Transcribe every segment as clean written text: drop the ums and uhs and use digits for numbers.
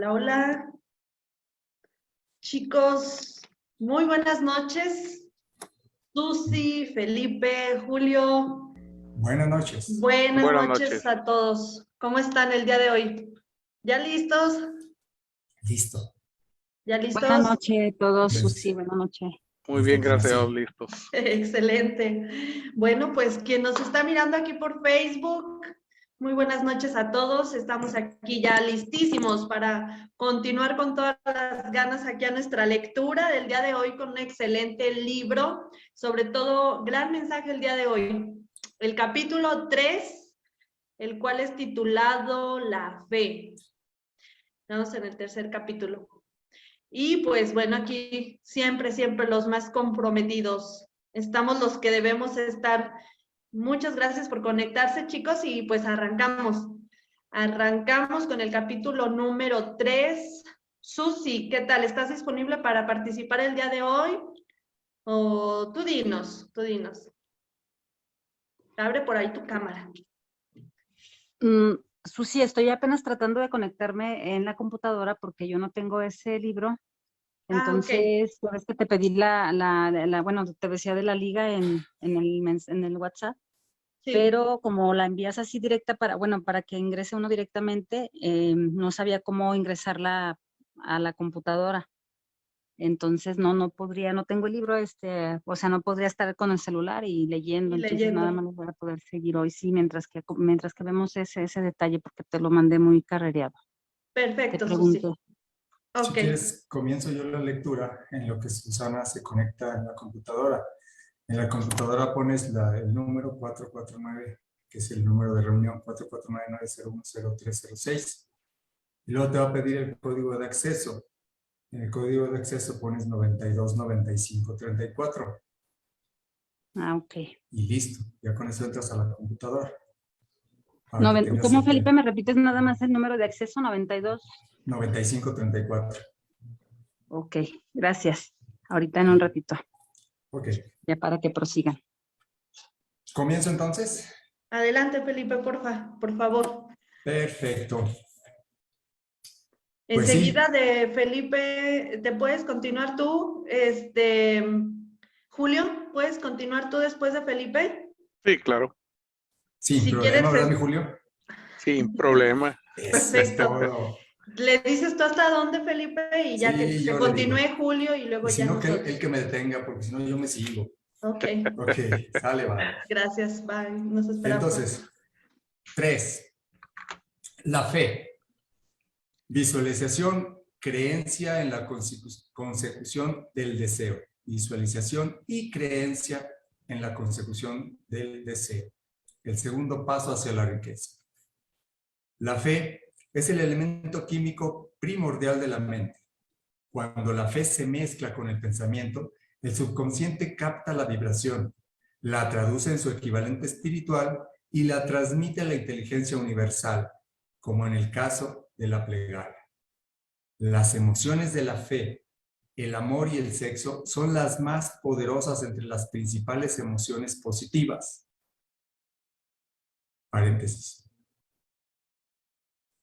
Hola, hola, chicos, muy buenas noches. Susi, Felipe, Julio. Buenas noches. Buenas Buenas noches noches. a todos. ¿Cómo están el día de hoy? ¿Ya listos? Listo. ¿Ya listos? Buenas noches a todos, Pues, Susi, buenas noches. Muy bien, Listo, gracias a sí. Dios, listos. Excelente. Bueno, pues quien nos está mirando aquí por Facebook, muy buenas noches a todos. Estamos aquí ya listísimos para continuar con todas las ganas aquí a nuestra lectura del día de hoy con un excelente libro. Sobre todo, gran mensaje el día de hoy. El capítulo 3, el cual es titulado La Fe. Estamos en el tercer capítulo. Y pues bueno, aquí siempre los más comprometidos. Estamos los que debemos estar. Muchas gracias por conectarse, chicos, y pues arrancamos. Arrancamos con el capítulo número 3. Susi, ¿qué tal? ¿Estás disponible para participar el día de hoy? O tú dinos, tú dinos. Abre por ahí tu cámara. Susi, estoy apenas tratando de conectarme en la computadora porque yo no tengo ese libro. Entonces, sabes que te pedí bueno, te decía de la liga en el WhatsApp, Sí. pero como la envías así directa para que ingrese uno directamente, no sabía cómo ingresarla a la computadora. Entonces, no podría, no tengo el libro, o sea, no podría estar con el celular y leyendo. Y Entonces, leyendo. nada más lo voy a poder seguir hoy, sí, mientras que vemos ese detalle, porque te lo mandé muy carrereado. Perfecto, Te Susi. pregunto. Si Ok. quieres, comienzo yo la lectura en lo que Susana se conecta en la computadora. En la computadora pones el número 449, que es el número de reunión 449-901-0306. Y luego te va a pedir el código de acceso. En el código de acceso pones 929534. Ah, ok. Y listo. Ya con eso entras a la computadora. Para que tengas ¿Cómo, Felipe, me repites nada más el número de acceso? 92. 9534. Ok, gracias. Ahorita en un ratito, Ok. ya para que prosigan. ¿Comienzo entonces? Adelante, Felipe, por favor. Perfecto. Pues Enseguida sí. de Felipe, ¿te puedes continuar tú? Julio, ¿puedes continuar tú después de Felipe? Sí, claro, Sin Si problema, quieres, ¿verdad, mi Julio? sin problema. Eso es perfecto. todo. Le dices tú hasta dónde, Felipe, y ya Sí, que yo le digo. continúe Julio y Y luego si ya no, que él nosotros. que me detenga, porque si no, yo me sigo. Ok, Ok, sale, va. gracias, bye, nos esperamos. Entonces, 3. La fe. Visualización, creencia en la consecución del deseo. Visualización y creencia en la consecución del deseo. El segundo paso hacia la riqueza. La fe es el elemento químico primordial de la mente. Cuando la fe se mezcla con el pensamiento, el subconsciente capta la vibración, la traduce en su equivalente espiritual y la transmite a la inteligencia universal, como en el caso de la plegaria. Las emociones de la fe, el amor y el sexo son las más poderosas entre las principales emociones positivas. Paréntesis.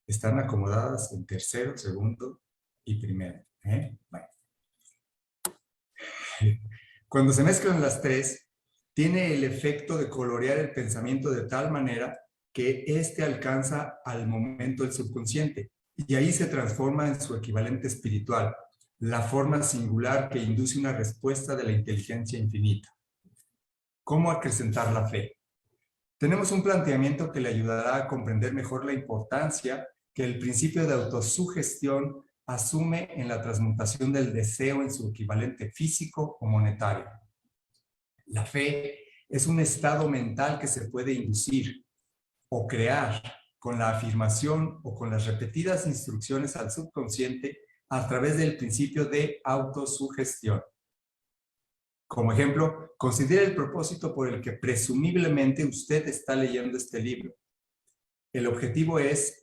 Están acomodadas en tercero, segundo y primero. Bueno. Cuando se mezclan las tres, tiene el efecto de colorear el pensamiento de tal manera que éste alcanza al momento el subconsciente y ahí se transforma en su equivalente espiritual, la forma singular que induce una respuesta de la inteligencia infinita. ¿Cómo acrecentar la fe? Tenemos un planteamiento que le ayudará a comprender mejor la importancia que el principio de autosugestión asume en la transmutación del deseo en su equivalente físico o monetario. La fe es un estado mental que se puede inducir o crear con la afirmación o con las repetidas instrucciones al subconsciente a través del principio de autosugestión. Como ejemplo, considere el propósito por el que presumiblemente usted está leyendo este libro. El objetivo es,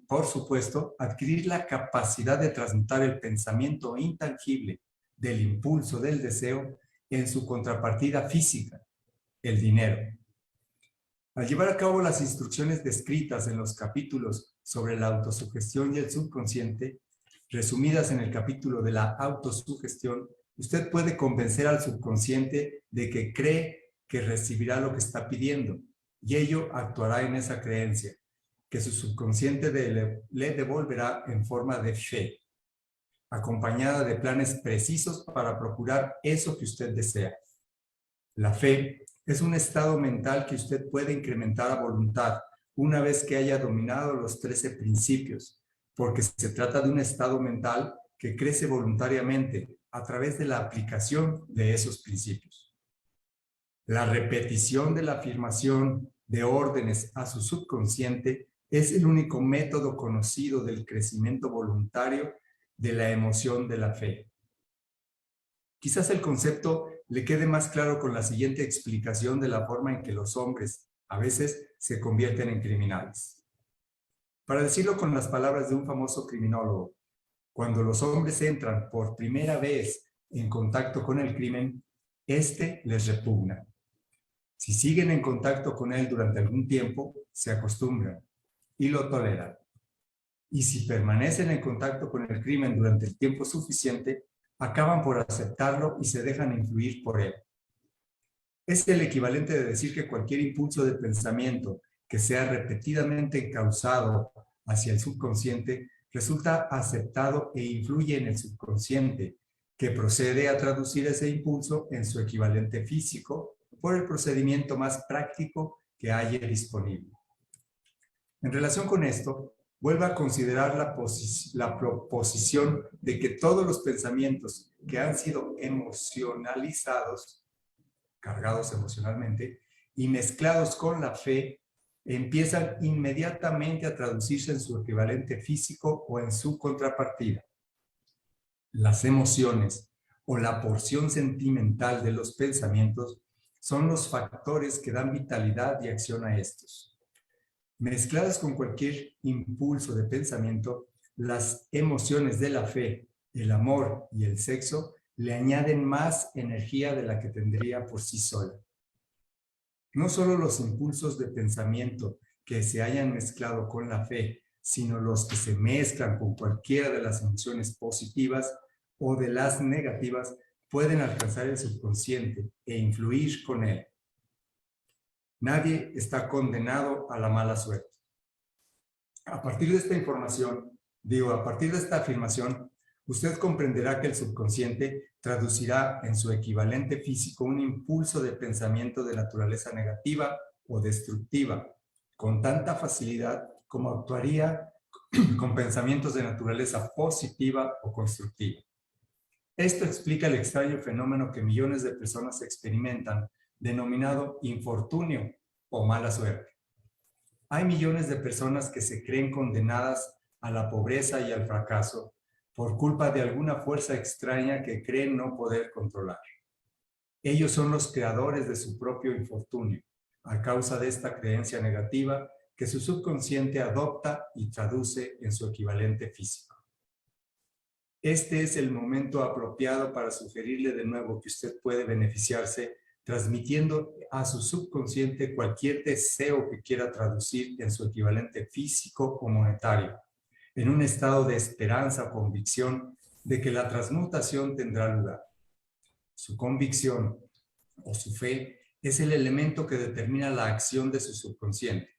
por supuesto, adquirir la capacidad de transmutar el pensamiento intangible del impulso del deseo en su contrapartida física, el dinero. Al llevar a cabo las instrucciones descritas en los capítulos sobre la autosugestión y el subconsciente, resumidas en el capítulo de la autosugestión, usted puede convencer al subconsciente de que cree que recibirá lo que está pidiendo y ello actuará en esa creencia, que su subconsciente le devolverá en forma de fe, acompañada de planes precisos para procurar eso que usted desea. La fe es un estado mental que usted puede incrementar a voluntad una vez que haya dominado los 13 principios, porque se trata de un estado mental que crece voluntariamente a través de la aplicación de esos principios. La repetición de la afirmación de órdenes a su subconsciente es el único método conocido del crecimiento voluntario de la emoción de la fe. Quizás el concepto le quede más claro con la siguiente explicación de la forma en que los hombres a veces se convierten en criminales. Para decirlo con las palabras de un famoso criminólogo, cuando los hombres entran por primera vez en contacto con el crimen, este les repugna. Si siguen en contacto con él durante algún tiempo, se acostumbran y lo toleran. Y si permanecen en contacto con el crimen durante el tiempo suficiente, acaban por aceptarlo y se dejan influir por él. Es el equivalente de decir que cualquier impulso de pensamiento que sea repetidamente encauzado hacia el subconsciente resulta aceptado e influye en el subconsciente, que procede a traducir ese impulso en su equivalente físico por el procedimiento más práctico que haya disponible. En relación con esto, vuelva a considerar la proposición de que todos los pensamientos que han sido emocionalizados, cargados emocionalmente, y mezclados con la fe, empiezan inmediatamente a traducirse en su equivalente físico o en su contrapartida. Las emociones o la porción sentimental de los pensamientos son los factores que dan vitalidad y acción a estos. Mezcladas con cualquier impulso de pensamiento, las emociones de la fe, el amor y el sexo le añaden más energía de la que tendría por sí sola. No solo los impulsos de pensamiento que se hayan mezclado con la fe, sino los que se mezclan con cualquiera de las emociones positivas o de las negativas pueden alcanzar el subconsciente e influir con él. Nadie está condenado a la mala suerte. A partir de esta afirmación, usted comprenderá que el subconsciente traducirá en su equivalente físico un impulso de pensamiento de naturaleza negativa o destructiva, con tanta facilidad como actuaría con pensamientos de naturaleza positiva o constructiva. Esto explica el extraño fenómeno que millones de personas experimentan, denominado infortunio o mala suerte. Hay millones de personas que se creen condenadas a la pobreza y al fracaso por culpa de alguna fuerza extraña que creen no poder controlar. Ellos son los creadores de su propio infortunio, a causa de esta creencia negativa que su subconsciente adopta y traduce en su equivalente físico. Este es el momento apropiado para sugerirle de nuevo que usted puede beneficiarse transmitiendo a su subconsciente cualquier deseo que quiera traducir en su equivalente físico o monetario, en un estado de esperanza o convicción de que la transmutación tendrá lugar. Su convicción o su fe es el elemento que determina la acción de su subconsciente.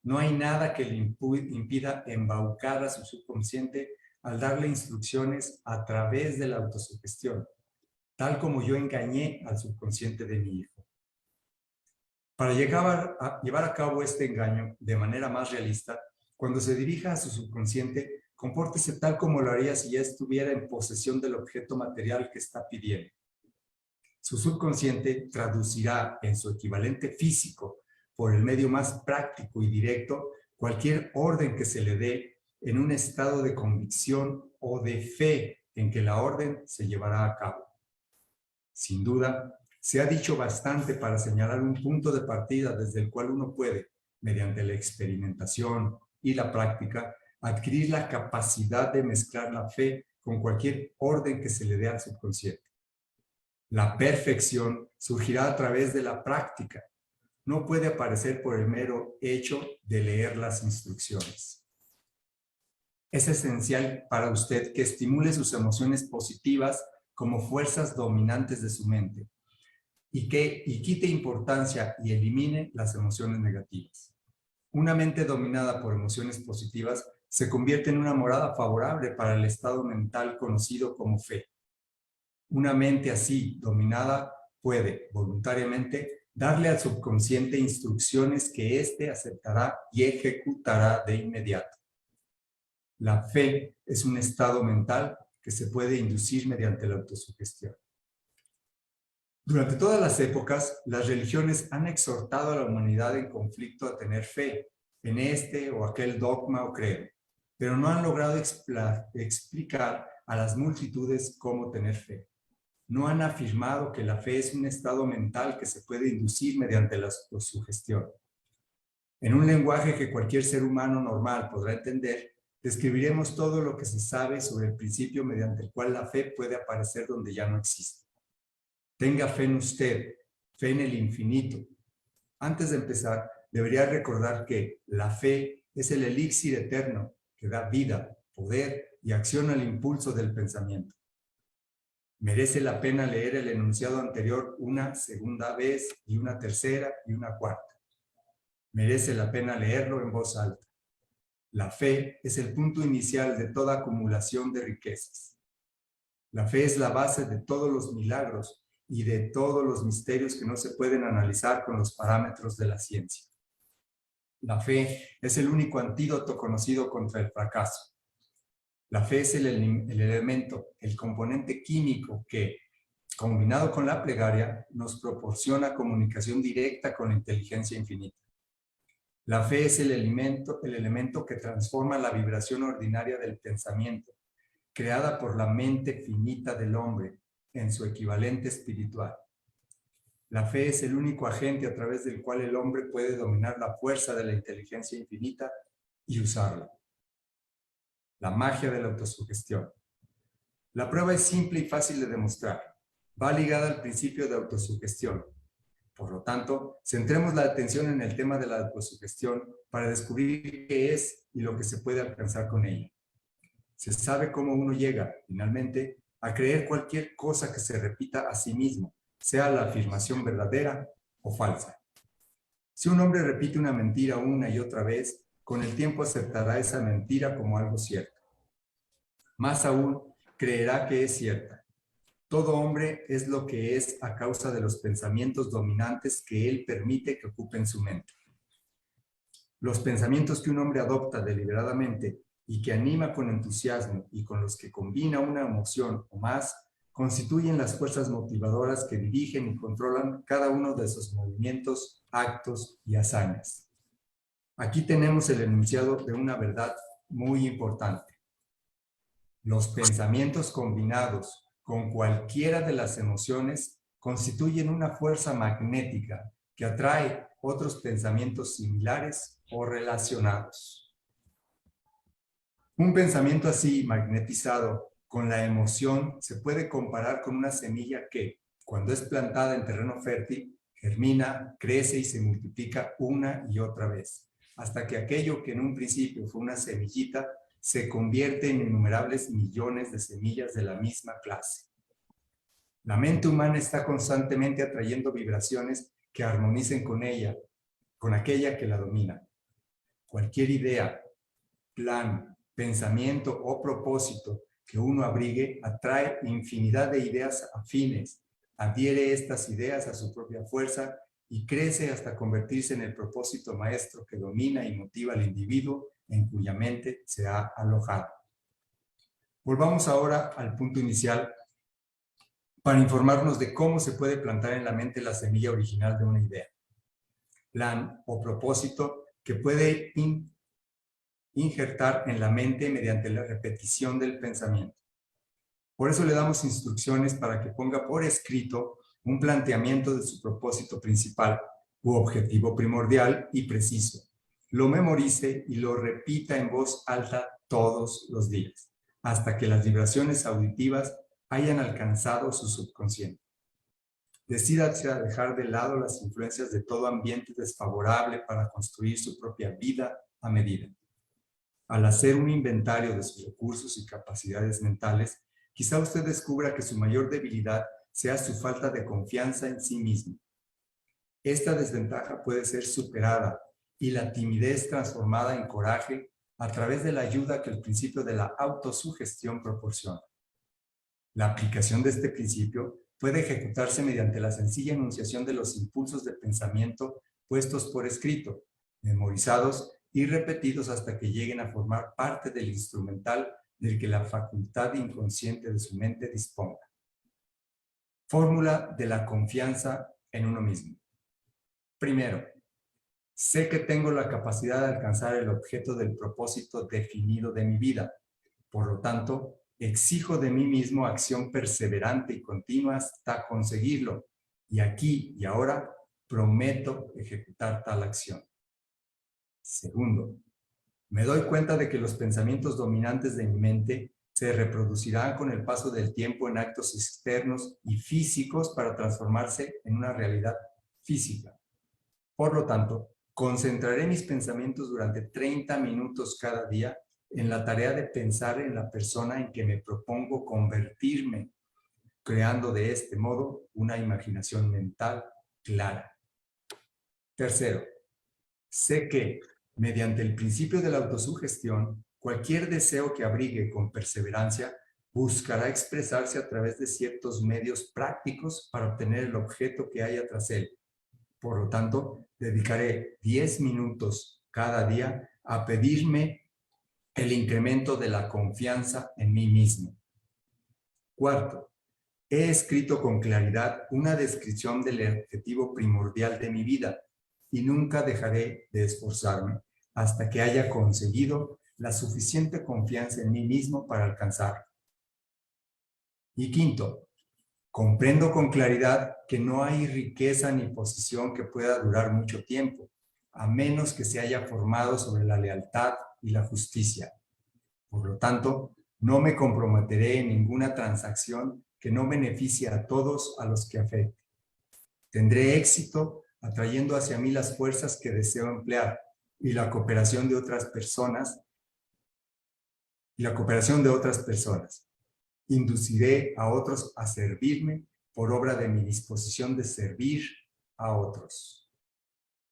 No hay nada que le impida embaucar a su subconsciente al darle instrucciones a través de la autosugestión, tal como yo engañé al subconsciente de mi hijo. Para llevar a cabo este engaño de manera más realista, cuando se dirija a su subconsciente, compórtese tal como lo haría si ya estuviera en posesión del objeto material que está pidiendo. Su subconsciente traducirá en su equivalente físico, por el medio más práctico y directo, cualquier orden que se le dé en un estado de convicción o de fe en que la orden se llevará a cabo. Sin duda, se ha dicho bastante para señalar un punto de partida desde el cual uno puede, mediante la experimentación y la práctica, adquirir la capacidad de mezclar la fe con cualquier orden que se le dé al subconsciente. La perfección surgirá a través de la práctica. No puede aparecer por el mero hecho de leer las instrucciones. Es esencial para usted que estimule sus emociones positivas como fuerzas dominantes de su mente y quite importancia y elimine las emociones negativas. Una mente dominada por emociones positivas se convierte en una morada favorable para el estado mental conocido como fe. Una mente así dominada puede, voluntariamente, darle al subconsciente instrucciones que éste aceptará y ejecutará de inmediato. La fe es un estado mental que se puede inducir mediante la autosugestión. Durante todas las épocas, las religiones han exhortado a la humanidad en conflicto a tener fe en este o aquel dogma o credo, pero no han logrado explicar a las multitudes cómo tener fe. No han afirmado que la fe es un estado mental que se puede inducir mediante la autosugestión. En un lenguaje que cualquier ser humano normal podrá entender, describiremos todo lo que se sabe sobre el principio mediante el cual la fe puede aparecer donde ya no existe. Tenga fe en usted, fe en el infinito. Antes de empezar, debería recordar que la fe es el elixir eterno que da vida, poder y acción al impulso del pensamiento. Merece la pena leer el enunciado anterior una segunda vez y una tercera y una cuarta. Merece la pena leerlo en voz alta. La fe es el punto inicial de toda acumulación de riquezas. La fe es la base de todos los milagros y de todos los misterios que no se pueden analizar con los parámetros de la ciencia. La fe es el único antídoto conocido contra el fracaso. La fe es el elemento, el componente químico que, combinado con la plegaria, nos proporciona comunicación directa con la inteligencia infinita. La fe es el elemento que transforma la vibración ordinaria del pensamiento, creada por la mente finita del hombre, en su equivalente espiritual. La fe es el único agente a través del cual el hombre puede dominar la fuerza de la inteligencia infinita y usarla. La magia de la autosugestión. La prueba es simple y fácil de demostrar. Va ligada al principio de autosugestión. Por lo tanto, centremos la atención en el tema de la autosugestión para descubrir qué es y lo que se puede alcanzar con ella. Se sabe cómo uno llega, finalmente, a creer cualquier cosa que se repita a sí mismo, sea la afirmación verdadera o falsa. Si un hombre repite una mentira una y otra vez, con el tiempo aceptará esa mentira como algo cierto. Más aún, creerá que es cierta. Todo hombre es lo que es a causa de los pensamientos dominantes que él permite que ocupen su mente. Los pensamientos que un hombre adopta deliberadamente y que anima con entusiasmo y con los que combina una emoción o más, constituyen las fuerzas motivadoras que dirigen y controlan cada uno de sus movimientos, actos y hazañas. Aquí tenemos el enunciado de una verdad muy importante. Los pensamientos combinados con cualquiera de las emociones constituyen una fuerza magnética que atrae otros pensamientos similares o relacionados. Un pensamiento así magnetizado con la emoción se puede comparar con una semilla que, cuando es plantada en terreno fértil, germina, crece y se multiplica una y otra vez, hasta que aquello que en un principio fue una semillita se convierte en innumerables millones de semillas de la misma clase. La mente humana está constantemente atrayendo vibraciones que armonicen con ella, con aquella que la domina. Cualquier idea, plan, pensamiento o propósito que uno abrigue atrae infinidad de ideas afines, adhiere estas ideas a su propia fuerza y crece hasta convertirse en el propósito maestro que domina y motiva al individuo en cuya mente se ha alojado. Volvamos ahora al punto inicial para informarnos de cómo se puede plantar en la mente la semilla original de una idea, plan o propósito que puede injertar en la mente mediante la repetición del pensamiento. Por eso le damos instrucciones para que ponga por escrito un planteamiento de su propósito principal u objetivo primordial y preciso. Lo memorice y lo repita en voz alta todos los días, hasta que las vibraciones auditivas hayan alcanzado su subconsciente. Decídase a dejar de lado las influencias de todo ambiente desfavorable para construir su propia vida a medida. Al hacer un inventario de sus recursos y capacidades mentales, quizá usted descubra que su mayor debilidad sea su falta de confianza en sí mismo. Esta desventaja puede ser superada y la timidez transformada en coraje a través de la ayuda que el principio de la autosugestión proporciona. La aplicación de este principio puede ejecutarse mediante la sencilla enunciación de los impulsos de pensamiento puestos por escrito, memorizados y repetidos hasta que lleguen a formar parte del instrumental del que la facultad inconsciente de su mente disponga. Fórmula de la confianza en uno mismo. Primero, sé que tengo la capacidad de alcanzar el objeto del propósito definido de mi vida. Por lo tanto, exijo de mí mismo acción perseverante y continua hasta conseguirlo. Y aquí y ahora prometo ejecutar tal acción. Segundo, me doy cuenta de que los pensamientos dominantes de mi mente se reproducirán con el paso del tiempo en actos externos y físicos para transformarse en una realidad física. Por lo tanto, concentraré mis pensamientos durante 30 minutos cada día en la tarea de pensar en la persona en que me propongo convertirme, creando de este modo una imaginación mental clara. Tercero, sé que, mediante el principio de la autosugestión, cualquier deseo que abrigue con perseverancia buscará expresarse a través de ciertos medios prácticos para obtener el objeto que haya tras él. Por lo tanto, dedicaré 10 minutos cada día a pedirme el incremento de la confianza en mí mismo. Cuarto, he escrito con claridad una descripción del objetivo primordial de mi vida y nunca dejaré de esforzarme hasta que haya conseguido la suficiente confianza en mí mismo para alcanzarlo. Y quinto, comprendo con claridad que no hay riqueza ni posición que pueda durar mucho tiempo, a menos que se haya formado sobre la lealtad y la justicia. Por lo tanto, no me comprometeré en ninguna transacción que no beneficie a todos a los que afecte. Tendré éxito atrayendo hacia mí las fuerzas que deseo emplear y la cooperación de otras personas. Induciré a otros a servirme por obra de mi disposición de servir a otros.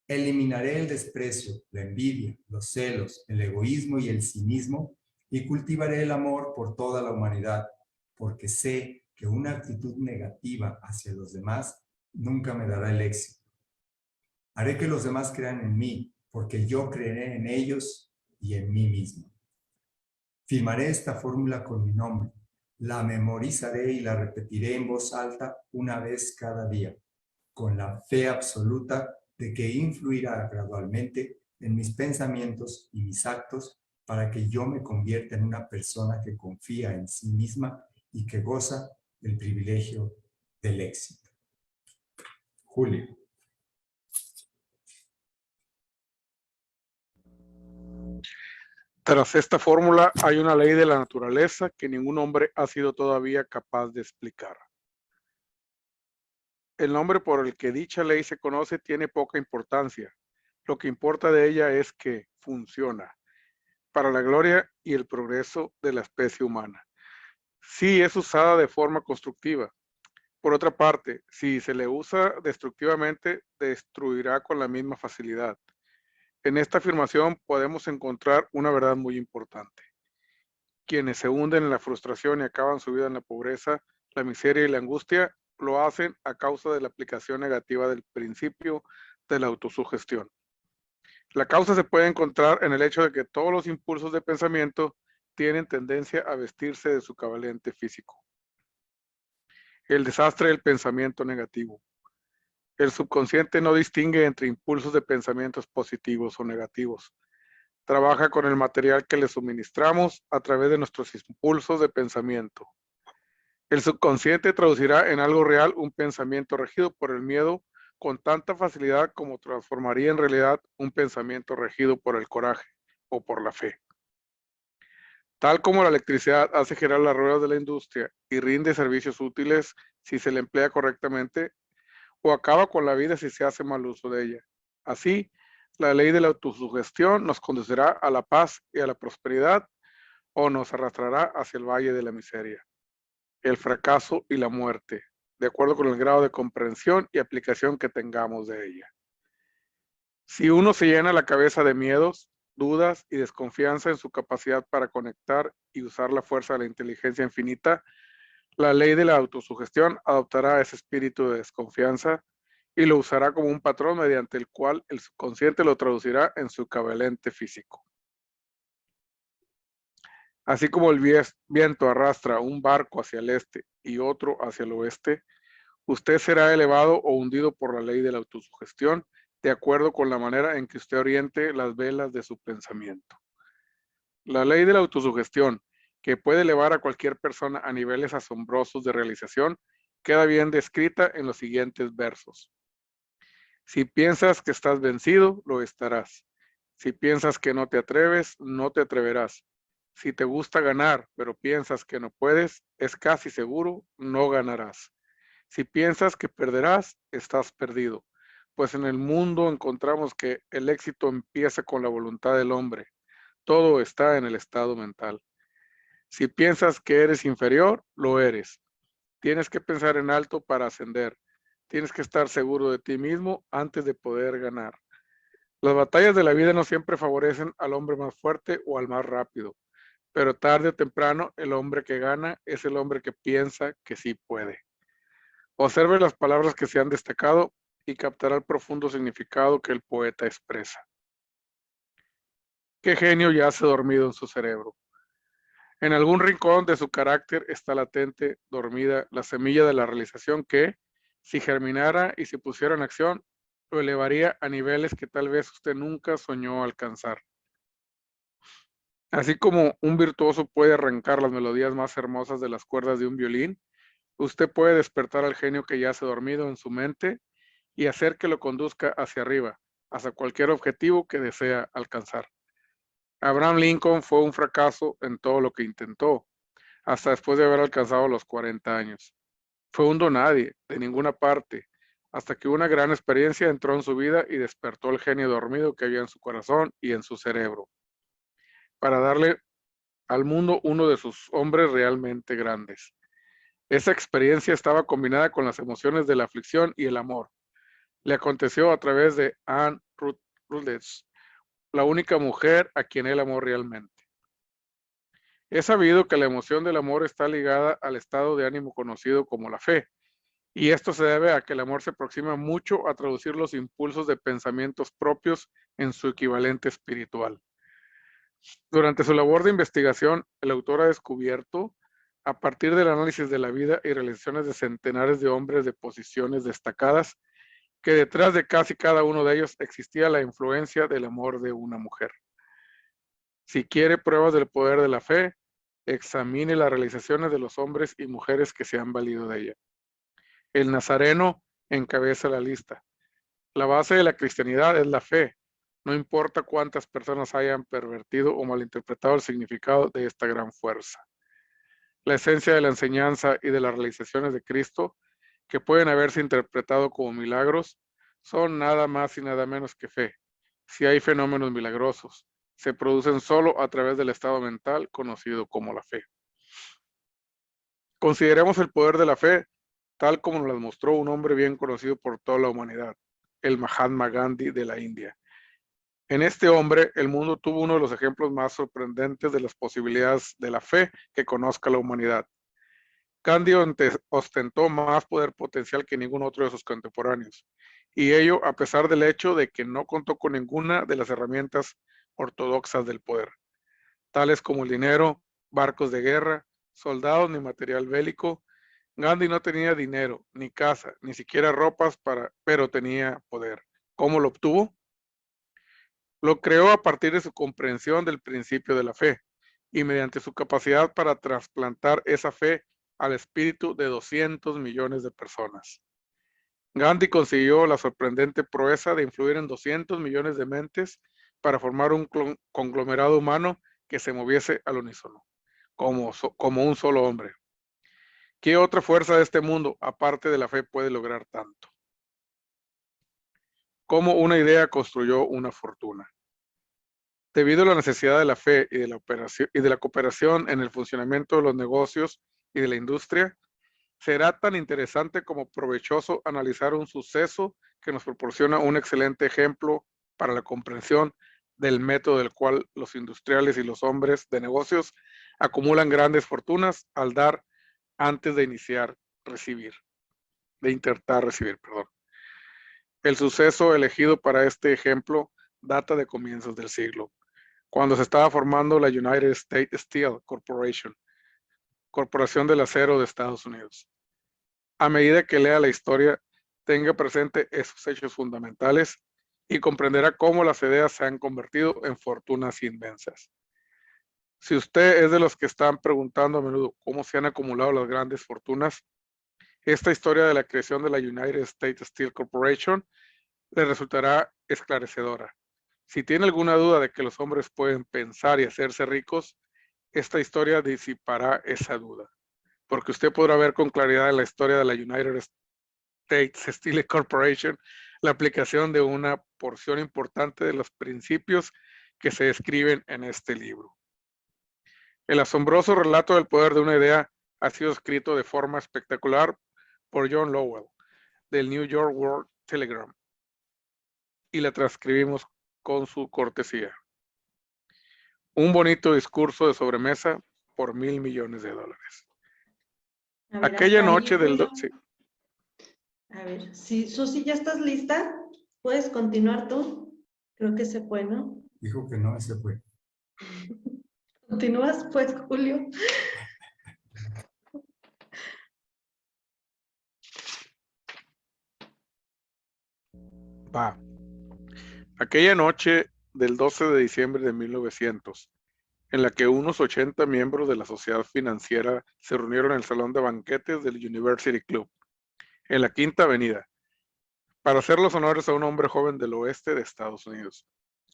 Eliminaré el desprecio, la envidia, los celos, el egoísmo y el cinismo y cultivaré el amor por toda la humanidad, porque sé que una actitud negativa hacia los demás nunca me dará el éxito. Haré que los demás crean en mí, porque yo creeré en ellos y en mí mismo. Firmaré esta fórmula con mi nombre. La memorizaré y la repetiré en voz alta una vez cada día, con la fe absoluta de que influirá gradualmente en mis pensamientos y mis actos para que yo me convierta en una persona que confía en sí misma y que goza del privilegio del éxito. Julio. Tras esta fórmula hay una ley de la naturaleza que ningún hombre ha sido todavía capaz de explicar. El nombre por el que dicha ley se conoce tiene poca importancia. Lo que importa de ella es que funciona para la gloria y el progreso de la especie humana. Sí es usada de forma constructiva. Por otra parte, si se le usa destructivamente, destruirá con la misma facilidad. En esta afirmación podemos encontrar una verdad muy importante. Quienes se hunden en la frustración y acaban su vida en la pobreza, la miseria y la angustia, lo hacen a causa de la aplicación negativa del principio de la autosugestión. La causa se puede encontrar en el hecho de que todos los impulsos de pensamiento tienen tendencia a vestirse de su equivalente físico. El desastre del pensamiento negativo. El subconsciente no distingue entre impulsos de pensamientos positivos o negativos. Trabaja con el material que le suministramos a través de nuestros impulsos de pensamiento. El subconsciente traducirá en algo real un pensamiento regido por el miedo con tanta facilidad como transformaría en realidad un pensamiento regido por el coraje o por la fe. Tal como la electricidad hace girar las ruedas de la industria y rinde servicios útiles si se le emplea correctamente, o acaba con la vida si se hace mal uso de ella. Así, La ley de la autosugestión nos conducirá a la paz y a la prosperidad o nos arrastrará hacia el valle de la miseria, el fracaso y la muerte, de acuerdo con el grado de comprensión y aplicación que tengamos de ella. Si uno se llena la cabeza de miedos, dudas y desconfianza en su capacidad para conectar y usar la fuerza de la inteligencia infinita, la ley de la autosugestión adoptará ese espíritu de desconfianza y lo usará como un patrón mediante el cual el subconsciente lo traducirá en su equivalente físico. Así como el viento arrastra un barco hacia el este y otro hacia el oeste, usted será elevado o hundido por la ley de la autosugestión de acuerdo con la manera en que usted oriente las velas de su pensamiento. La ley de la autosugestión, que puede elevar a cualquier persona a niveles asombrosos de realización, queda bien descrita en los siguientes versos. Si piensas que estás vencido, lo estarás. Si piensas que no te atreves, no te atreverás. Si te gusta ganar, pero piensas que no puedes, es casi seguro, no ganarás. Si piensas que perderás, estás perdido. Pues en el mundo encontramos que el éxito empieza con la voluntad del hombre. Todo está en el estado mental. Si piensas que eres inferior, lo eres. Tienes que pensar en alto para ascender. Tienes que estar seguro de ti mismo antes de poder ganar. Las batallas de la vida no siempre favorecen al hombre más fuerte o al más rápido, pero tarde o temprano el hombre que gana es el hombre que piensa que sí puede. Observe las palabras que se han destacado y captará el profundo significado que el poeta expresa. ¿Qué genio yace dormido en su cerebro? En algún rincón de su carácter está latente, dormida, la semilla de la realización que, si germinara y se pusiera en acción, lo elevaría a niveles que tal vez usted nunca soñó alcanzar. Así como un virtuoso puede arrancar las melodías más hermosas de las cuerdas de un violín, usted puede despertar al genio que yace dormido en su mente y hacer que lo conduzca hacia arriba, hacia cualquier objetivo que desea alcanzar. Abraham Lincoln fue un fracaso en todo lo que intentó, hasta después de haber alcanzado los 40 años. Fue un donadie, de ninguna parte, hasta que una gran experiencia entró en su vida y despertó el genio dormido que había en su corazón y en su cerebro, para darle al mundo uno de sus hombres realmente grandes. Esa experiencia estaba combinada con las emociones de la aflicción y el amor. Le aconteció a través de Anne Rutledge, la única mujer a quien él amó realmente. Es sabido que la emoción del amor está ligada al estado de ánimo conocido como la fe, y esto se debe a que el amor se aproxima mucho a traducir los impulsos de pensamientos propios en su equivalente espiritual. Durante su labor de investigación, el autor ha descubierto, a partir del análisis de la vida y relaciones de centenares de hombres de posiciones destacadas, que detrás de casi cada uno de ellos existía la influencia del amor de una mujer. Si quiere pruebas del poder de la fe, examine las realizaciones de los hombres y mujeres que se han valido de ella. El nazareno encabeza la lista. La base de la cristianidad es la fe. No importa cuántas personas hayan pervertido o malinterpretado el significado de esta gran fuerza. La esencia de la enseñanza y de las realizaciones de Cristo, que pueden haberse interpretado como milagros, son nada más y nada menos que fe. Si hay fenómenos milagrosos, se producen solo a través del estado mental conocido como la fe. Consideremos el poder de la fe tal como nos las mostró un hombre bien conocido por toda la humanidad, el Mahatma Gandhi de la India. En este hombre, el mundo tuvo uno de los ejemplos más sorprendentes de las posibilidades de la fe que conozca la humanidad. Gandhi ostentó más poder potencial que ningún otro de sus contemporáneos, y ello a pesar del hecho de que no contó con ninguna de las herramientas ortodoxas del poder, tales como el dinero, barcos de guerra, soldados ni material bélico. Gandhi no tenía dinero, ni casa, ni siquiera ropas, pero tenía poder. ¿Cómo lo obtuvo? Lo creó a partir de su comprensión del principio de la fe y mediante su capacidad para trasplantar esa fe al espíritu de 200 millones de personas. Gandhi consiguió la sorprendente proeza de influir en 200 millones de mentes para formar un conglomerado humano que se moviese al unísono, como un solo hombre. ¿Qué otra fuerza de este mundo, aparte de la fe, puede lograr tanto? cómo una idea construyó una fortuna. Debido a la necesidad de la fe y de la cooperación en el funcionamiento de los negocios y de la industria, será tan interesante como provechoso analizar un suceso que nos proporciona un excelente ejemplo para la comprensión del método del cual los industriales y los hombres de negocios acumulan grandes fortunas al dar antes de intentar recibir, perdón. El suceso elegido para este ejemplo data de comienzos del siglo, cuando se estaba formando la United States Steel Corporation, Corporación del Acero de Estados Unidos. A medida que lea la historia, tenga presente esos hechos fundamentales y comprenderá cómo las ideas se han convertido en fortunas inmensas. Si usted es de los que están preguntando a menudo cómo se han acumulado las grandes fortunas, esta historia de la creación de la United States Steel Corporation le resultará esclarecedora. Si tiene alguna duda de que los hombres pueden pensar y hacerse ricos, esta historia disipará esa duda, porque usted podrá ver con claridad en la historia de la United States Steel Corporation la aplicación de una porción importante de los principios que se describen en este libro. El asombroso relato del poder de una idea ha sido escrito de forma espectacular por John Lowell, del New York World Telegram, y la transcribimos con su cortesía. Un bonito discurso de sobremesa por $1,000 millones. A ver, Aquella hasta ahí, noche del... Julio. Sí. A ver, si Susi, ¿ya estás lista? ¿Puedes continuar tú? Creo que se fue, ¿no? Dijo que no, se fue. ¿Continúas, pues, Julio? Va. Aquella noche del 12 de diciembre de 1900, en la que unos 80 miembros de la sociedad financiera se reunieron en el salón de banquetes del University Club, en la Quinta Avenida, para hacer los honores a un hombre joven del oeste de Estados Unidos.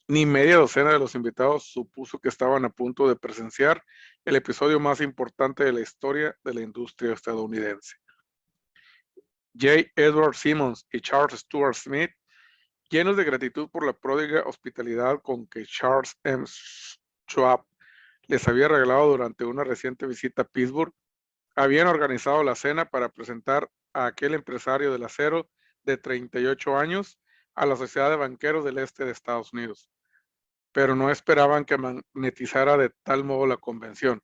Ni media docena de los invitados supuso que estaban a punto de presenciar el episodio más importante de la historia de la industria estadounidense. J. Edward Simmons y Charles Stuart Smith, llenos de gratitud por la pródiga hospitalidad con que Charles M. Schwab les había regalado durante una reciente visita a Pittsburgh, habían organizado la cena para presentar a aquel empresario del acero de 38 años a la Sociedad de Banqueros del Este de Estados Unidos, pero no esperaban que magnetizara de tal modo la convención.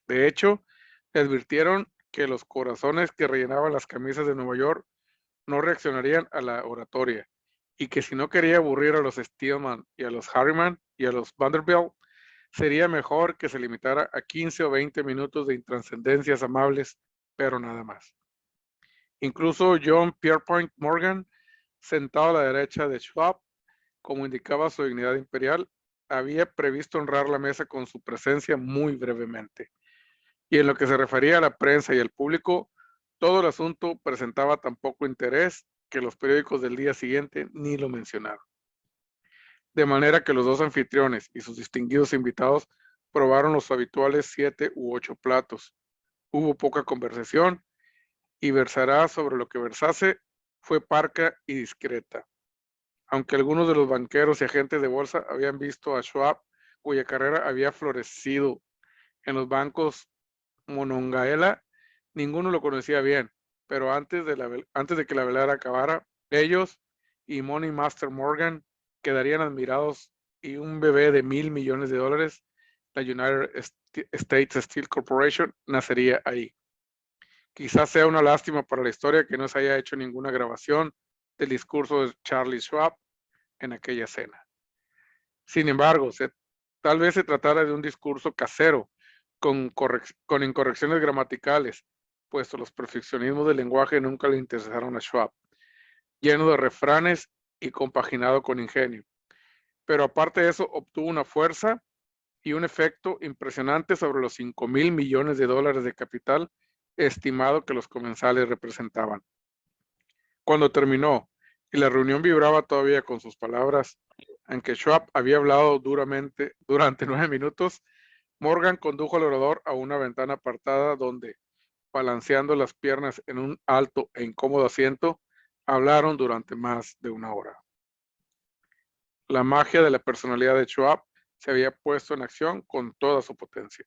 De hecho, le advirtieron que los corazones que rellenaban las camisas de Nueva York no reaccionarían a la oratoria, y que si no quería aburrir a los Stillman y a los Harriman y a los Vanderbilt, sería mejor que se limitara a 15 o 20 minutos de intranscendencias amables, pero nada más. Incluso John Pierpont Morgan, sentado a la derecha de Schwab, como indicaba su dignidad imperial, había previsto honrar la mesa con su presencia muy brevemente. Y en lo que se refería a la prensa y al público, todo el asunto presentaba tan poco interés que los periódicos del día siguiente ni lo mencionaron. De manera que los dos anfitriones y sus distinguidos invitados probaron los habituales 7 u 8 platos. Hubo poca conversación y versará sobre lo que versase fue parca y discreta. Aunque algunos de los banqueros y agentes de bolsa habían visto a Schwab, cuya carrera había florecido en los bancos Monongahela, ninguno lo conocía bien, pero antes de que la velada acabara, ellos y Money Master Morgan quedarían admirados, y un bebé de $1,000 millones, la United States Steel Corporation, nacería ahí. Quizás sea una lástima para la historia que no se haya hecho ninguna grabación del discurso de Charlie Schwab en aquella cena. Sin embargo, tal vez se tratara de un discurso casero, con incorrecciones gramaticales, puesto los perfeccionismos del lenguaje nunca le interesaron a Schwab, lleno de refranes y compaginado con ingenio. Pero aparte de eso, obtuvo una fuerza y un efecto impresionante sobre los $5,000 millones de capital estimado que los comensales representaban. Cuando terminó y la reunión vibraba todavía con sus palabras, aunque Schwab había hablado duramente durante 9 minutos, Morgan condujo al orador a una ventana apartada donde, balanceando las piernas en un alto e incómodo asiento, hablaron durante más de una hora. La magia de la personalidad de Schwab se había puesto en acción con toda su potencia.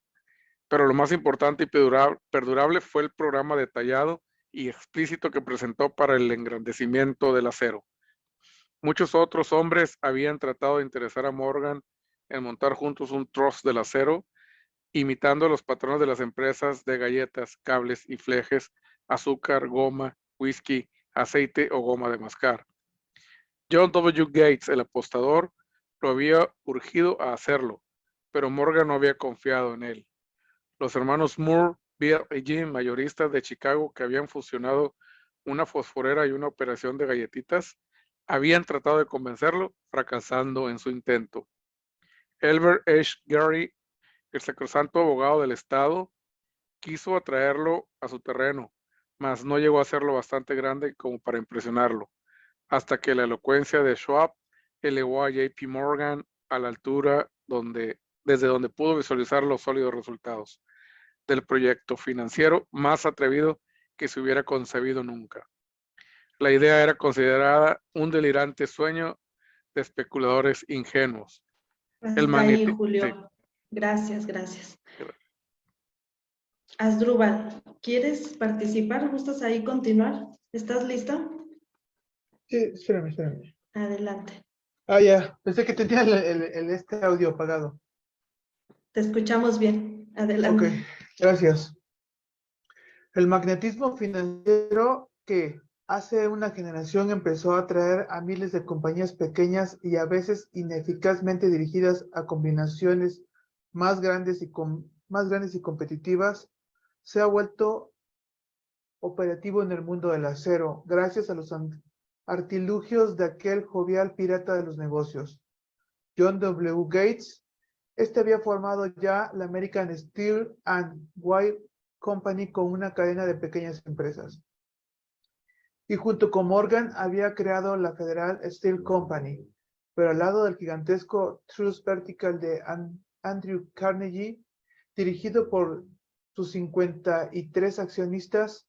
Pero lo más importante y perdurable fue el programa detallado y explícito que presentó para el engrandecimiento del acero. Muchos otros hombres habían tratado de interesar a Morgan en montar juntos un trozo del acero, imitando los patrones de las empresas de galletas, cables y flejes, azúcar, goma, whisky, aceite o goma de mascar. John W. Gates, el apostador, lo había urgido a hacerlo, pero Morgan no había confiado en él. Los hermanos Moore, Bill y Jim, mayoristas de Chicago que habían fusionado una fosforera y una operación de galletitas, habían tratado de convencerlo, fracasando en su intento. Elbert H. Gary, el sacrosanto abogado del Estado, quiso atraerlo a su terreno, mas no llegó a ser lo bastante grande como para impresionarlo, hasta que la elocuencia de Schwab elevó a J.P. Morgan a la altura desde donde pudo visualizar los sólidos resultados del proyecto financiero más atrevido que se hubiera concebido nunca. La idea era considerada un delirante sueño de especuladores ingenuos. Hasta ahí, Sí. Julio. Gracias, gracias. Asdrúbal, ¿quieres participar? ¿Gustas ahí continuar? ¿Estás listo? Sí, espérame. Adelante. Ya. Pensé que tenía este audio apagado. Te escuchamos bien. Adelante. Ok, gracias. El magnetismo financiero que hace una generación empezó a atraer a miles de compañías pequeñas y a veces ineficazmente dirigidas a combinaciones más grandes y competitivas, se ha vuelto operativo en el mundo del acero, gracias a los artilugios de aquel jovial pirata de los negocios, John W. Gates. Este había formado ya la American Steel and Wire Company con una cadena de pequeñas empresas. Y junto con Morgan había creado la Federal Steel Company, pero al lado del gigantesco Trust Vertical de Andrew Carnegie, dirigido por sus 53 accionistas,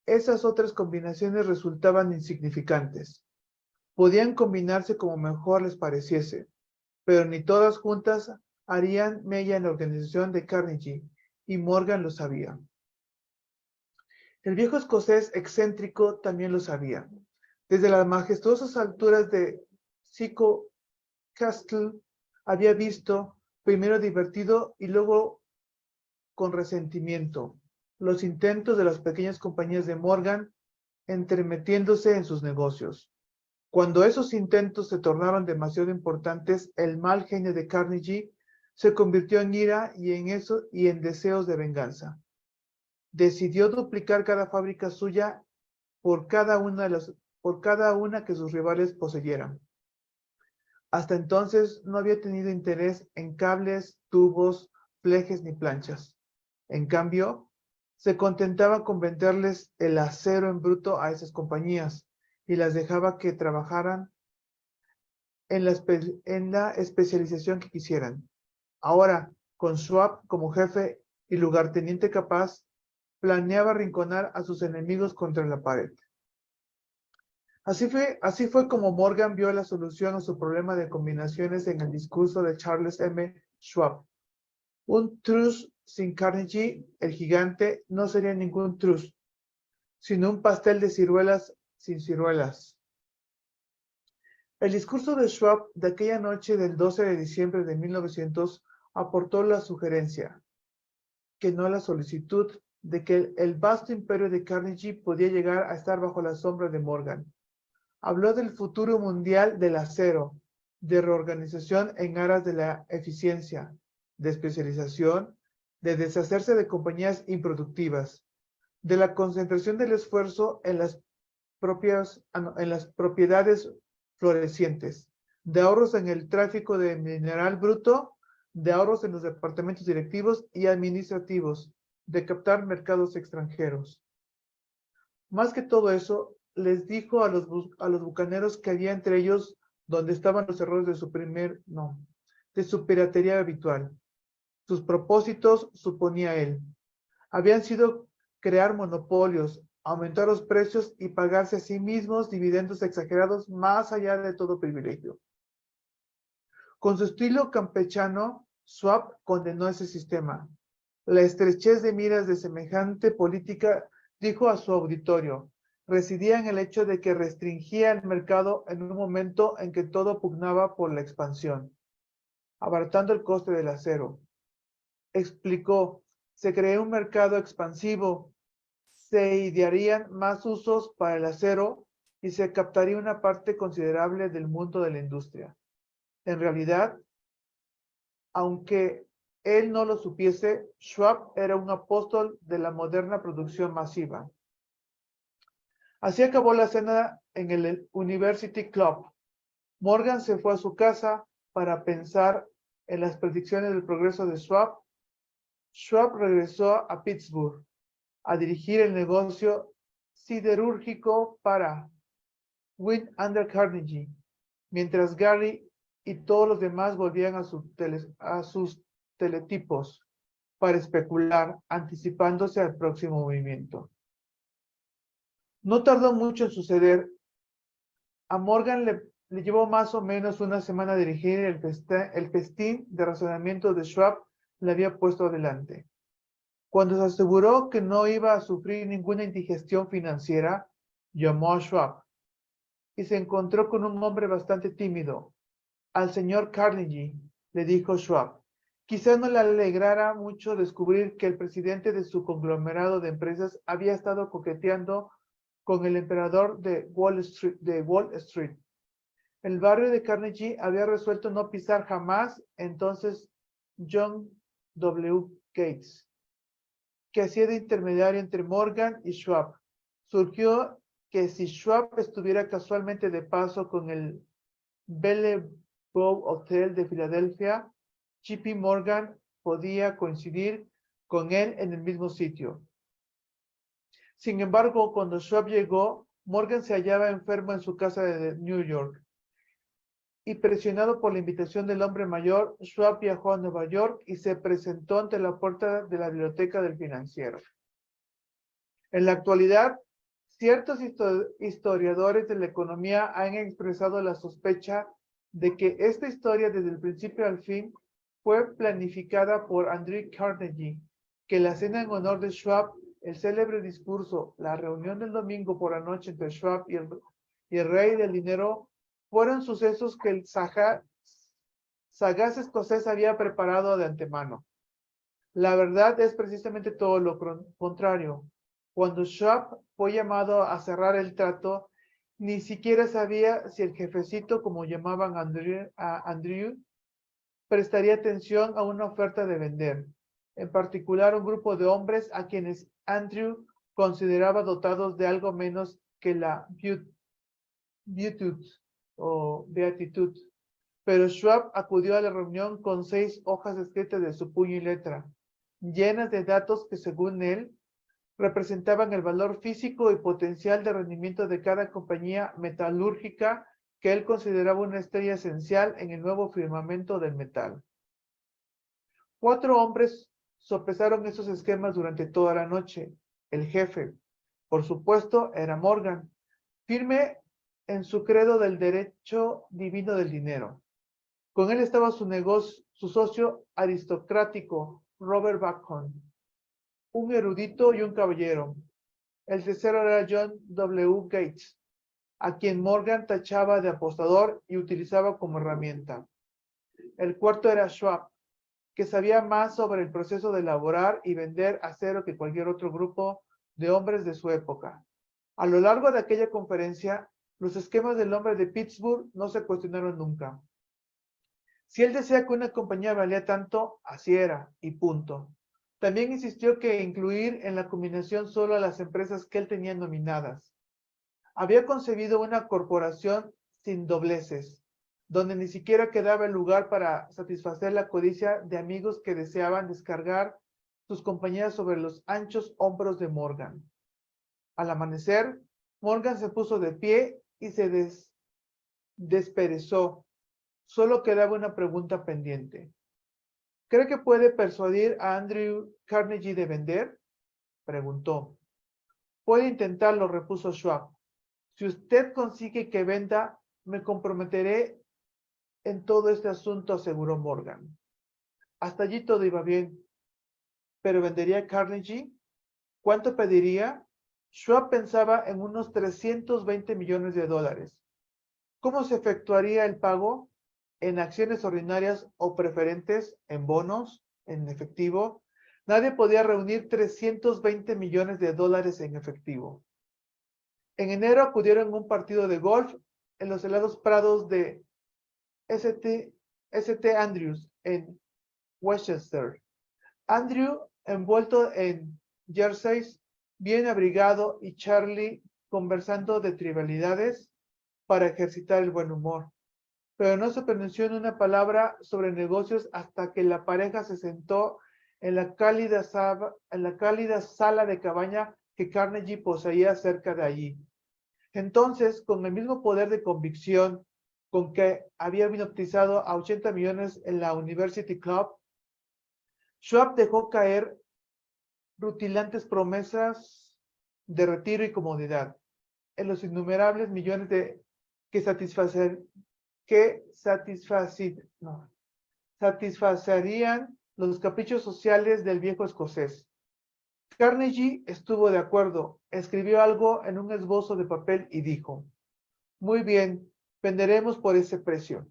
esas otras combinaciones resultaban insignificantes. Podían combinarse como mejor les pareciese, pero ni todas juntas harían mella en la organización de Carnegie, y Morgan lo sabía. El viejo escocés excéntrico también lo sabía. Desde las majestuosas alturas de Psycho Castle había visto, primero divertido y luego con resentimiento, los intentos de las pequeñas compañías de Morgan entremetiéndose en sus negocios. Cuando esos intentos se tornaron demasiado importantes, el mal genio de Carnegie se convirtió en ira y en deseos de venganza. Decidió duplicar cada fábrica suya por cada una que sus rivales poseyeran. Hasta entonces no había tenido interés en cables, tubos, flejes ni planchas. En cambio, se contentaba con venderles el acero en bruto a esas compañías y las dejaba que trabajaran en la especialización que quisieran. Ahora, con Schwab como jefe y lugarteniente capaz, planeaba arrinconar a sus enemigos contra la pared. Así fue como Morgan vio la solución a su problema de combinaciones en el discurso de Charles M. Schwab. Un trust sin Carnegie, el gigante, no sería ningún trust, sino un pastel de ciruelas sin ciruelas. El discurso de Schwab de aquella noche del 12 de diciembre de 1900 aportó la sugerencia, que no la solicitud, de que el vasto imperio de Carnegie podía llegar a estar bajo la sombra de Morgan. Habló del futuro mundial del acero, de reorganización en aras de la eficiencia, de especialización, de deshacerse de compañías improductivas, de la concentración del esfuerzo en las propiedades florecientes, de ahorros en el tráfico de mineral bruto, de ahorros en los departamentos directivos y administrativos, de captar mercados extranjeros. Más que todo eso, les dijo a los bucaneros que había entre ellos donde estaban los errores de su piratería habitual. Sus propósitos, suponía él, habían sido crear monopolios, aumentar los precios y pagarse a sí mismos dividendos exagerados más allá de todo privilegio. Con su estilo campechano, Schwab condenó ese sistema. La estrechez de miras de semejante política, dijo a su auditorio, residía en el hecho de que restringía el mercado en un momento en que todo pugnaba por la expansión, abaratando el coste del acero. Explicó, se creó un mercado expansivo, se idearían más usos para el acero y se captaría una parte considerable del mundo de la industria. En realidad, aunque él no lo supiese, Schwab era un apóstol de la moderna producción masiva. Así acabó la cena en el University Club. Morgan se fue a su casa para pensar en las predicciones del progreso de Schwab. Schwab regresó a Pittsburgh a dirigir el negocio siderúrgico para Wynn Under Carnegie, mientras Gary y todos los demás volvían a sus teletipos para especular, anticipándose al próximo movimiento. No tardó mucho en suceder. A Morgan le llevó más o menos una semana dirigir el festín de razonamiento de Schwab le había puesto adelante. Cuando se aseguró que no iba a sufrir ninguna indigestión financiera, llamó a Schwab y se encontró con un hombre bastante tímido. Al señor Carnegie, le dijo Schwab, quizá no le alegrara mucho descubrir que el presidente de su conglomerado de empresas había estado coqueteando con el emperador de Wall Street. El barrio de Carnegie había resuelto no pisar jamás entonces John W. Gates, que hacía de intermediario entre Morgan y Schwab. Surgió que si Schwab estuviera casualmente de paso con el Bellevue Hotel de Filadelfia, JP Morgan podía coincidir con él en el mismo sitio. Sin embargo, cuando Schwab llegó, Morgan se hallaba enfermo en su casa de New York. Y presionado por la invitación del hombre mayor, Schwab viajó a Nueva York y se presentó ante la puerta de la biblioteca del financiero. En la actualidad, ciertos historiadores de la economía han expresado la sospecha de que esta historia desde el principio al fin fue planificada por Andrew Carnegie, que la cena en honor de Schwab, el célebre discurso, la reunión del domingo por la noche entre Schwab y el rey del dinero fueron sucesos que el sagaz escocés había preparado de antemano. La verdad es precisamente todo lo contrario. Cuando Schwab fue llamado a cerrar el trato, ni siquiera sabía si el jefecito, como llamaban a Andrew, prestaría atención a una oferta de vender. En particular, un grupo de hombres a quienes Andrew consideraba dotados de algo menos que la beatitud. Pero Schwab acudió a la reunión con 6 hojas escritas de su puño y letra, llenas de datos que, según él, representaban el valor físico y potencial de rendimiento de cada compañía metalúrgica que él consideraba una estrella esencial en el nuevo firmamento del metal. 4 hombres sopesaron esos esquemas durante toda la noche. El jefe, por supuesto, era Morgan, firme en su credo del derecho divino del dinero. Con él estaba su socio aristocrático, Robert Bacon, un erudito y un caballero. El tercero era John W. Gates, a quien Morgan tachaba de apostador y utilizaba como herramienta. El cuarto era Schwab, que sabía más sobre el proceso de elaborar y vender acero que cualquier otro grupo de hombres de su época. A lo largo de aquella conferencia, los esquemas del hombre de Pittsburgh no se cuestionaron nunca. Si él decía que una compañía valía tanto, así era, y punto. También insistió que incluir en la combinación solo a las empresas que él tenía nominadas. Había concebido una corporación sin dobleces, donde ni siquiera quedaba el lugar para satisfacer la codicia de amigos que deseaban descargar sus compañías sobre los anchos hombros de Morgan. Al amanecer, Morgan se puso de pie y se desperezó. Solo quedaba una pregunta pendiente. ¿Cree que puede persuadir a Andrew Carnegie de vender? Preguntó. Puede intentarlo, repuso Schwab. Si usted consigue que venda, me comprometeré en todo este asunto, aseguró Morgan. Hasta allí todo iba bien. ¿Pero vendería Carnegie? ¿Cuánto pediría? Schwab pensaba en unos 320 millones de dólares. ¿Cómo se efectuaría el pago? ¿En acciones ordinarias o preferentes? ¿En bonos? ¿En efectivo? Nadie podía reunir 320 millones de dólares en efectivo. En enero acudieron a un partido de golf en los helados prados de St. Andrews, en Westchester. Andrew, envuelto en jerseys, bien abrigado, y Charlie conversando de trivialidades para ejercitar el buen humor. Pero no se pronunció en una palabra sobre negocios hasta que la pareja se sentó en la cálida sala de cabaña que Carnegie poseía cerca de allí. Entonces, con el mismo poder de convicción con que había hipnotizado a 80 millones en la University Club, Schwab dejó caer rutilantes promesas de retiro y comodidad en los innumerables millones que satisfacerían los caprichos sociales del viejo escocés. Carnegie estuvo de acuerdo, escribió algo en un esbozo de papel y dijo: muy bien, venderemos por ese precio.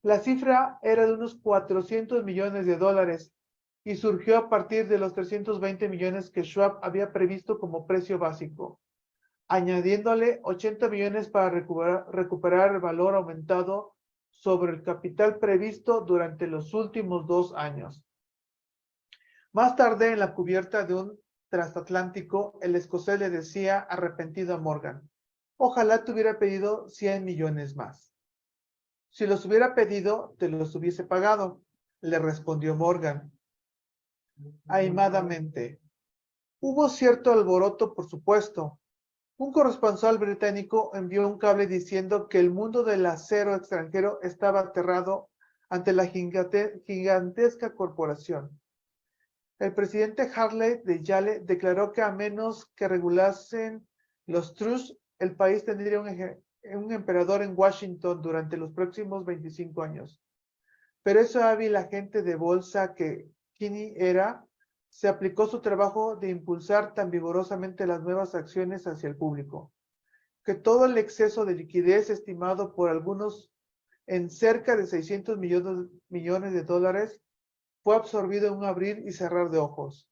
La cifra era de unos 400 millones de dólares y surgió a partir de los 320 millones que Schwab había previsto como precio básico, añadiéndole 80 millones para recuperar el valor aumentado sobre el capital previsto durante los últimos 2 años. Más tarde, en la cubierta de un transatlántico, el escocés le decía arrepentido a Morgan: ojalá te hubiera pedido 100 millones más. Si los hubiera pedido, te los hubiese pagado, le respondió Morgan aimadamente. Hubo cierto alboroto, por supuesto. Un corresponsal británico envió un cable diciendo que el mundo del acero extranjero estaba aterrado ante la gigantesca corporación. El presidente Harley de Yale declaró que a menos que regulasen los trusts, el país tendría un emperador en Washington durante los próximos 25 años. Pero ese hábil agente de bolsa que Kinney era, se aplicó su trabajo de impulsar tan vigorosamente las nuevas acciones hacia el público, que todo el exceso de liquidez, estimado por algunos en cerca de 600 millones de dólares, fue absorbido en un abrir y cerrar de ojos.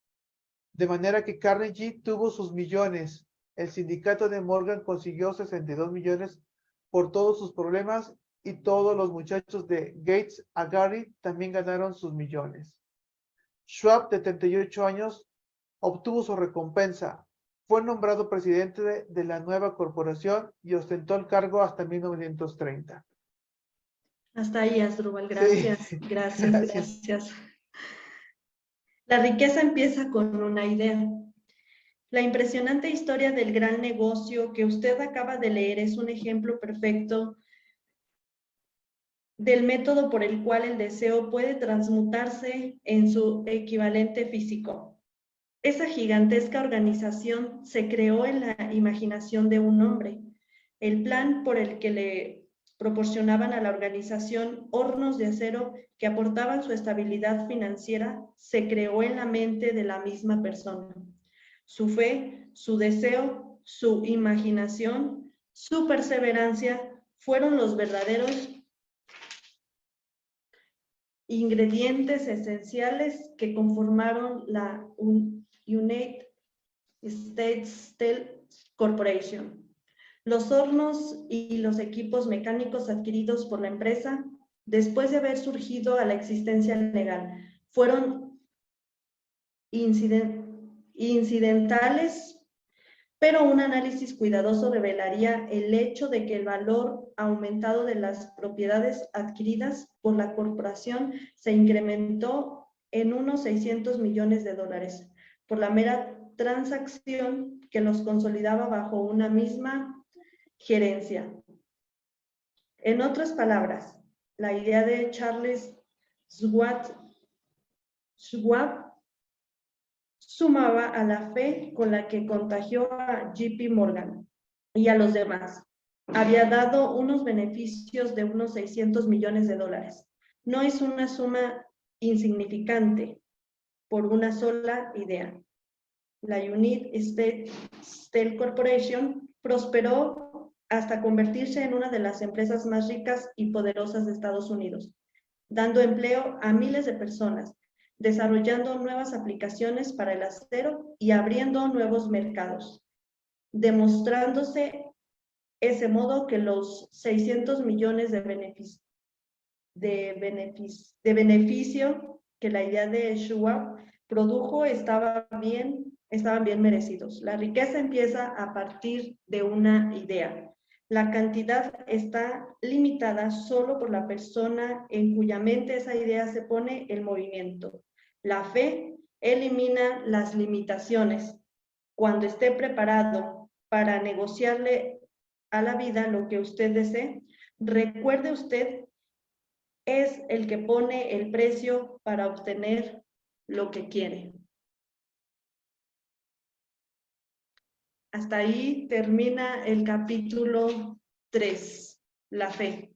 De manera que Carnegie tuvo sus millones, el sindicato de Morgan consiguió 62 millones por todos sus problemas, y todos los muchachos de Gates a Gary también ganaron sus millones. Schwab, de 38 años, obtuvo su recompensa. Fue nombrado presidente de la nueva corporación y ostentó el cargo hasta 1930. Hasta ahí, Asdrúbal. Gracias, Sí. gracias. La riqueza empieza con una idea. La impresionante historia del gran negocio que usted acaba de leer es un ejemplo perfecto del método por el cual el deseo puede transmutarse en su equivalente físico. Esa gigantesca organización se creó en la imaginación de un hombre. El plan por el que le proporcionaban a la organización hornos de acero que aportaban su estabilidad financiera se creó en la mente de la misma persona. Su fe, su deseo, su imaginación, su perseverancia fueron los verdaderos ingredientes esenciales que conformaron la United States Steel Corporation. Los hornos y los equipos mecánicos adquiridos por la empresa, después de haber surgido a la existencia legal, fueron incidentales, pero un análisis cuidadoso revelaría el hecho de que el valor aumentado de las propiedades adquiridas por la corporación se incrementó en unos 600 millones de dólares por la mera transacción que los consolidaba bajo una misma gerencia. En otras palabras, la idea de Charles Schwab sumaba a la fe con la que contagió a JP Morgan y a los demás. había dado unos beneficios de unos 600 millones de dólares. No es una suma insignificante por una sola idea. La United States Steel Corporation prosperó hasta convertirse en una de las empresas más ricas y poderosas de Estados Unidos, dando empleo a miles de personas, desarrollando nuevas aplicaciones para el acero y abriendo nuevos mercados, demostrándose ese modo que los 600 millones de beneficio que la idea de Schwab produjo estaban bien merecidos. La riqueza empieza a partir de una idea. La cantidad está limitada solo por la persona en cuya mente esa idea se pone en movimiento. La fe elimina las limitaciones. Cuando esté preparado para negociarle a la vida lo que usted desee, recuerde usted es el que pone el precio para obtener lo que quiere. Hasta ahí termina el capítulo 3, la fe.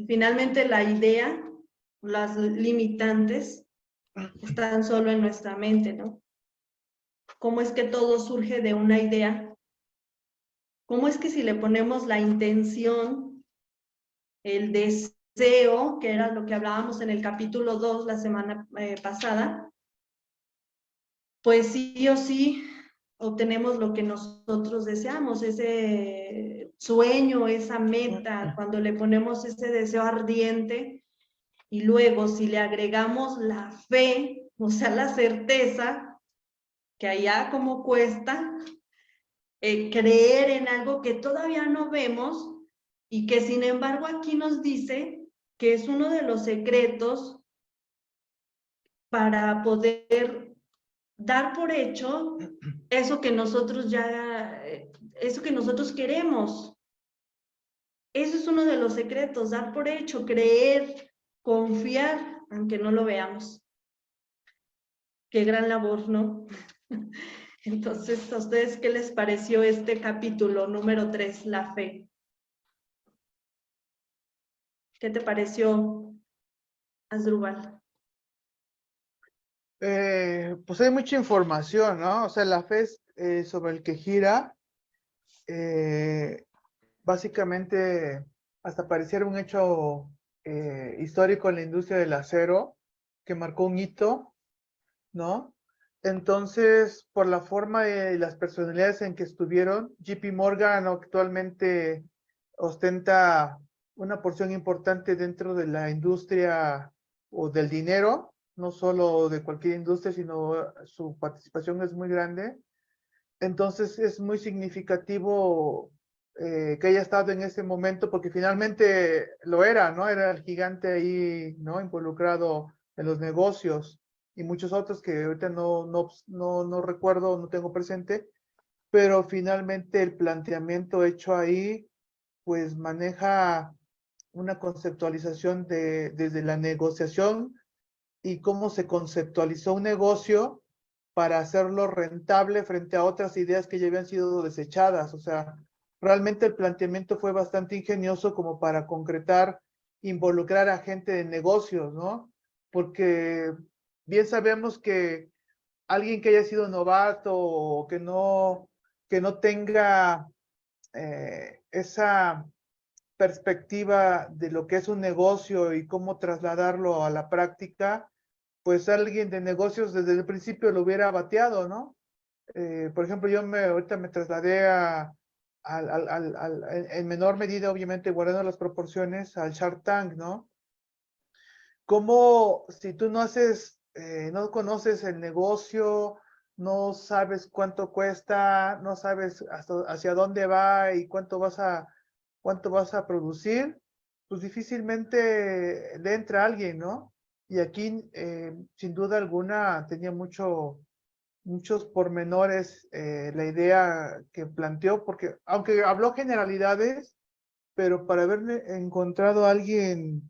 Finalmente la idea, las limitantes, están solo en nuestra mente, ¿no? ¿Cómo es que todo surge de una idea? ¿Cómo es que si le ponemos la intención, el deseo, que era lo que hablábamos en el capítulo 2 la semana pasada, pues sí o sí obtenemos lo que nosotros deseamos, ese sueño, esa meta, cuando le ponemos ese deseo ardiente y luego si le agregamos la fe, o sea, la certeza, que allá como cuesta, creer en algo que todavía no vemos y que sin embargo aquí nos dice que es uno de los secretos para poder dar por hecho eso que nosotros eso que nosotros queremos. Eso es uno de los secretos, dar por hecho, creer, confiar, aunque no lo veamos. Qué gran labor, ¿no? Entonces, ¿a ustedes qué les pareció este capítulo número 3, la fe? ¿Qué te pareció, Asdrúbal? Pues hay mucha información, ¿no? O sea, la fe es, sobre el que gira, básicamente hasta pareciera un hecho histórico en la industria del acero, que marcó un hito, ¿no? Entonces, por la forma y las personalidades en que estuvieron, JP Morgan actualmente ostenta una porción importante dentro de la industria o del dinero, no solo de cualquier industria, sino su participación es muy grande. Entonces es muy significativo que haya estado en ese momento, porque finalmente lo era, ¿no? Era el gigante ahí, ¿no? Involucrado en los negocios y muchos otros que ahorita no recuerdo, no tengo presente, pero finalmente el planteamiento hecho ahí, pues maneja una conceptualización desde la negociación y cómo se conceptualizó un negocio para hacerlo rentable frente a otras ideas que ya habían sido desechadas. O sea, realmente el planteamiento fue bastante ingenioso como para concretar, involucrar a gente de negocios, ¿no? Porque bien sabemos que alguien que haya sido novato o que no tenga esa perspectiva de lo que es un negocio y cómo trasladarlo a la práctica, pues alguien de negocios desde el principio lo hubiera bateado, ¿no? Por ejemplo, ahorita me trasladé en menor medida, obviamente, guardando las proporciones, al Shark Tank, ¿no? Como si tú no conoces el negocio, no sabes cuánto cuesta, no sabes hacia dónde va y cuánto vas a producir, pues difícilmente le entra a alguien, ¿no? Y aquí, sin duda alguna, tenía muchos pormenores la idea que planteó, porque aunque habló generalidades, pero para haber encontrado a alguien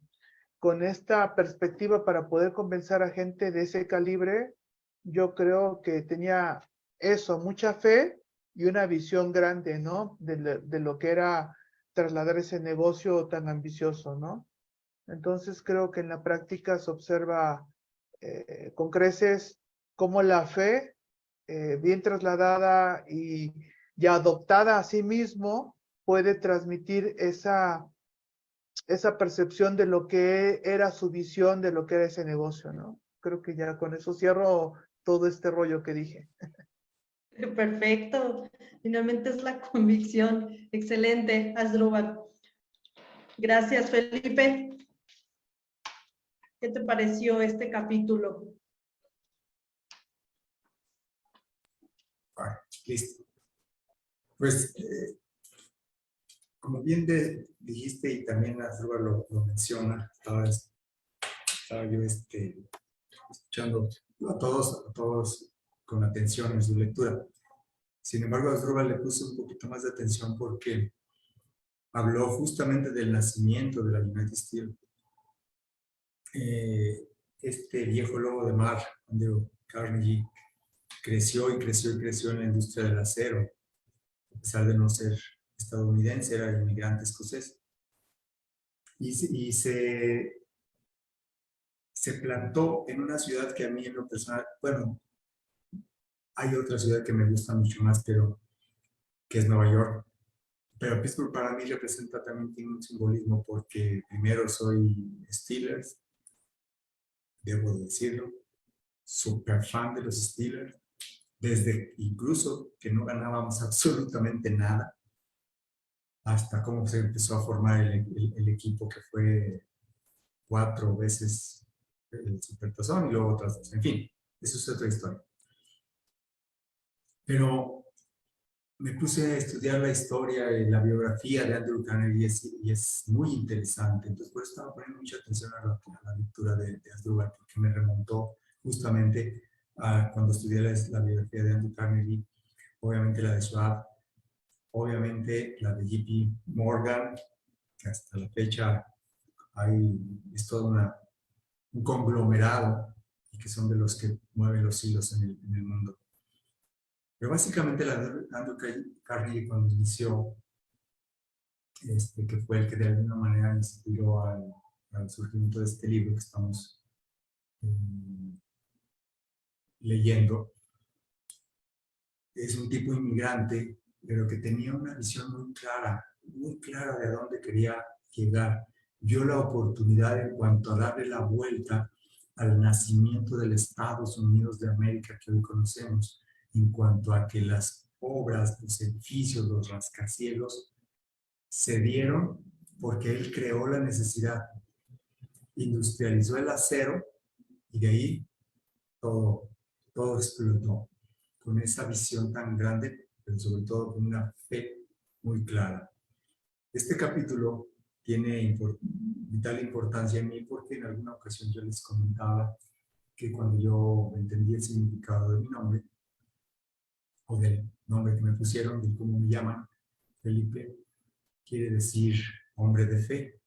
con esta perspectiva para poder convencer a gente de ese calibre, yo creo que tenía eso, mucha fe y una visión grande, ¿no? De lo que era trasladar ese negocio tan ambicioso, ¿no? Entonces creo que en la práctica se observa con creces cómo la fe, bien trasladada y adoptada a sí mismo, puede transmitir esa percepción de lo que era su visión, de lo que era ese negocio, ¿no? Creo que ya con eso cierro todo este rollo que dije. Perfecto. Finalmente es la convicción. Excelente, Asdrúbal. Gracias, Felipe. ¿Qué te pareció este capítulo? Listo. Pues, como bien dijiste y también Asdrúbal lo menciona, estaba yo escuchando a todos con atención en su lectura. Sin embargo, Asdrúbal le puse un poquito más de atención porque habló justamente del nacimiento de la United Steel. Este viejo lobo de mar, Andrew Carnegie, creció y creció y creció en la industria del acero, a pesar de no ser estadounidense, era inmigrante escocés. Y se plantó en una ciudad que a mí en lo personal, bueno, hay otra ciudad que me gusta mucho más, pero que es Nueva York. Pero Pittsburgh para mí representa también, tiene un simbolismo porque primero soy Steelers, debo decirlo, súper fan de los Steelers, desde incluso que no ganábamos absolutamente nada, hasta cómo se empezó a formar el equipo que fue 4 veces el Supertazón y luego otras 2. En fin, eso es otra historia. Pero me puse a estudiar la historia y la biografía de Andrew Carnegie y es muy interesante. Entonces, por eso estaba poniendo mucha atención a la lectura de Asdrúbal, porque me remontó justamente a cuando estudié la biografía de Andrew Carnegie, obviamente la de Schwab, obviamente la de JP Morgan, que hasta la fecha es todo un conglomerado y que son de los que mueven los hilos en el mundo. Pero básicamente la de Andrew Carnegie cuando inició, que fue el que de alguna manera inspiró al surgimiento de este libro que estamos leyendo, es un tipo inmigrante, pero que tenía una visión muy clara de a dónde quería llegar. Vio la oportunidad en cuanto a darle la vuelta al nacimiento del Estados Unidos de América que hoy conocemos, en cuanto a que las obras, los edificios, los rascacielos se dieron porque él creó la necesidad, industrializó el acero y de ahí todo explotó con esa visión tan grande, pero sobre todo con una fe muy clara. Este capítulo tiene vital importancia en mí porque en alguna ocasión yo les comentaba que cuando yo entendí el significado de mi nombre, o del nombre que me pusieron, de cómo me llaman, Felipe, quiere decir hombre de fe.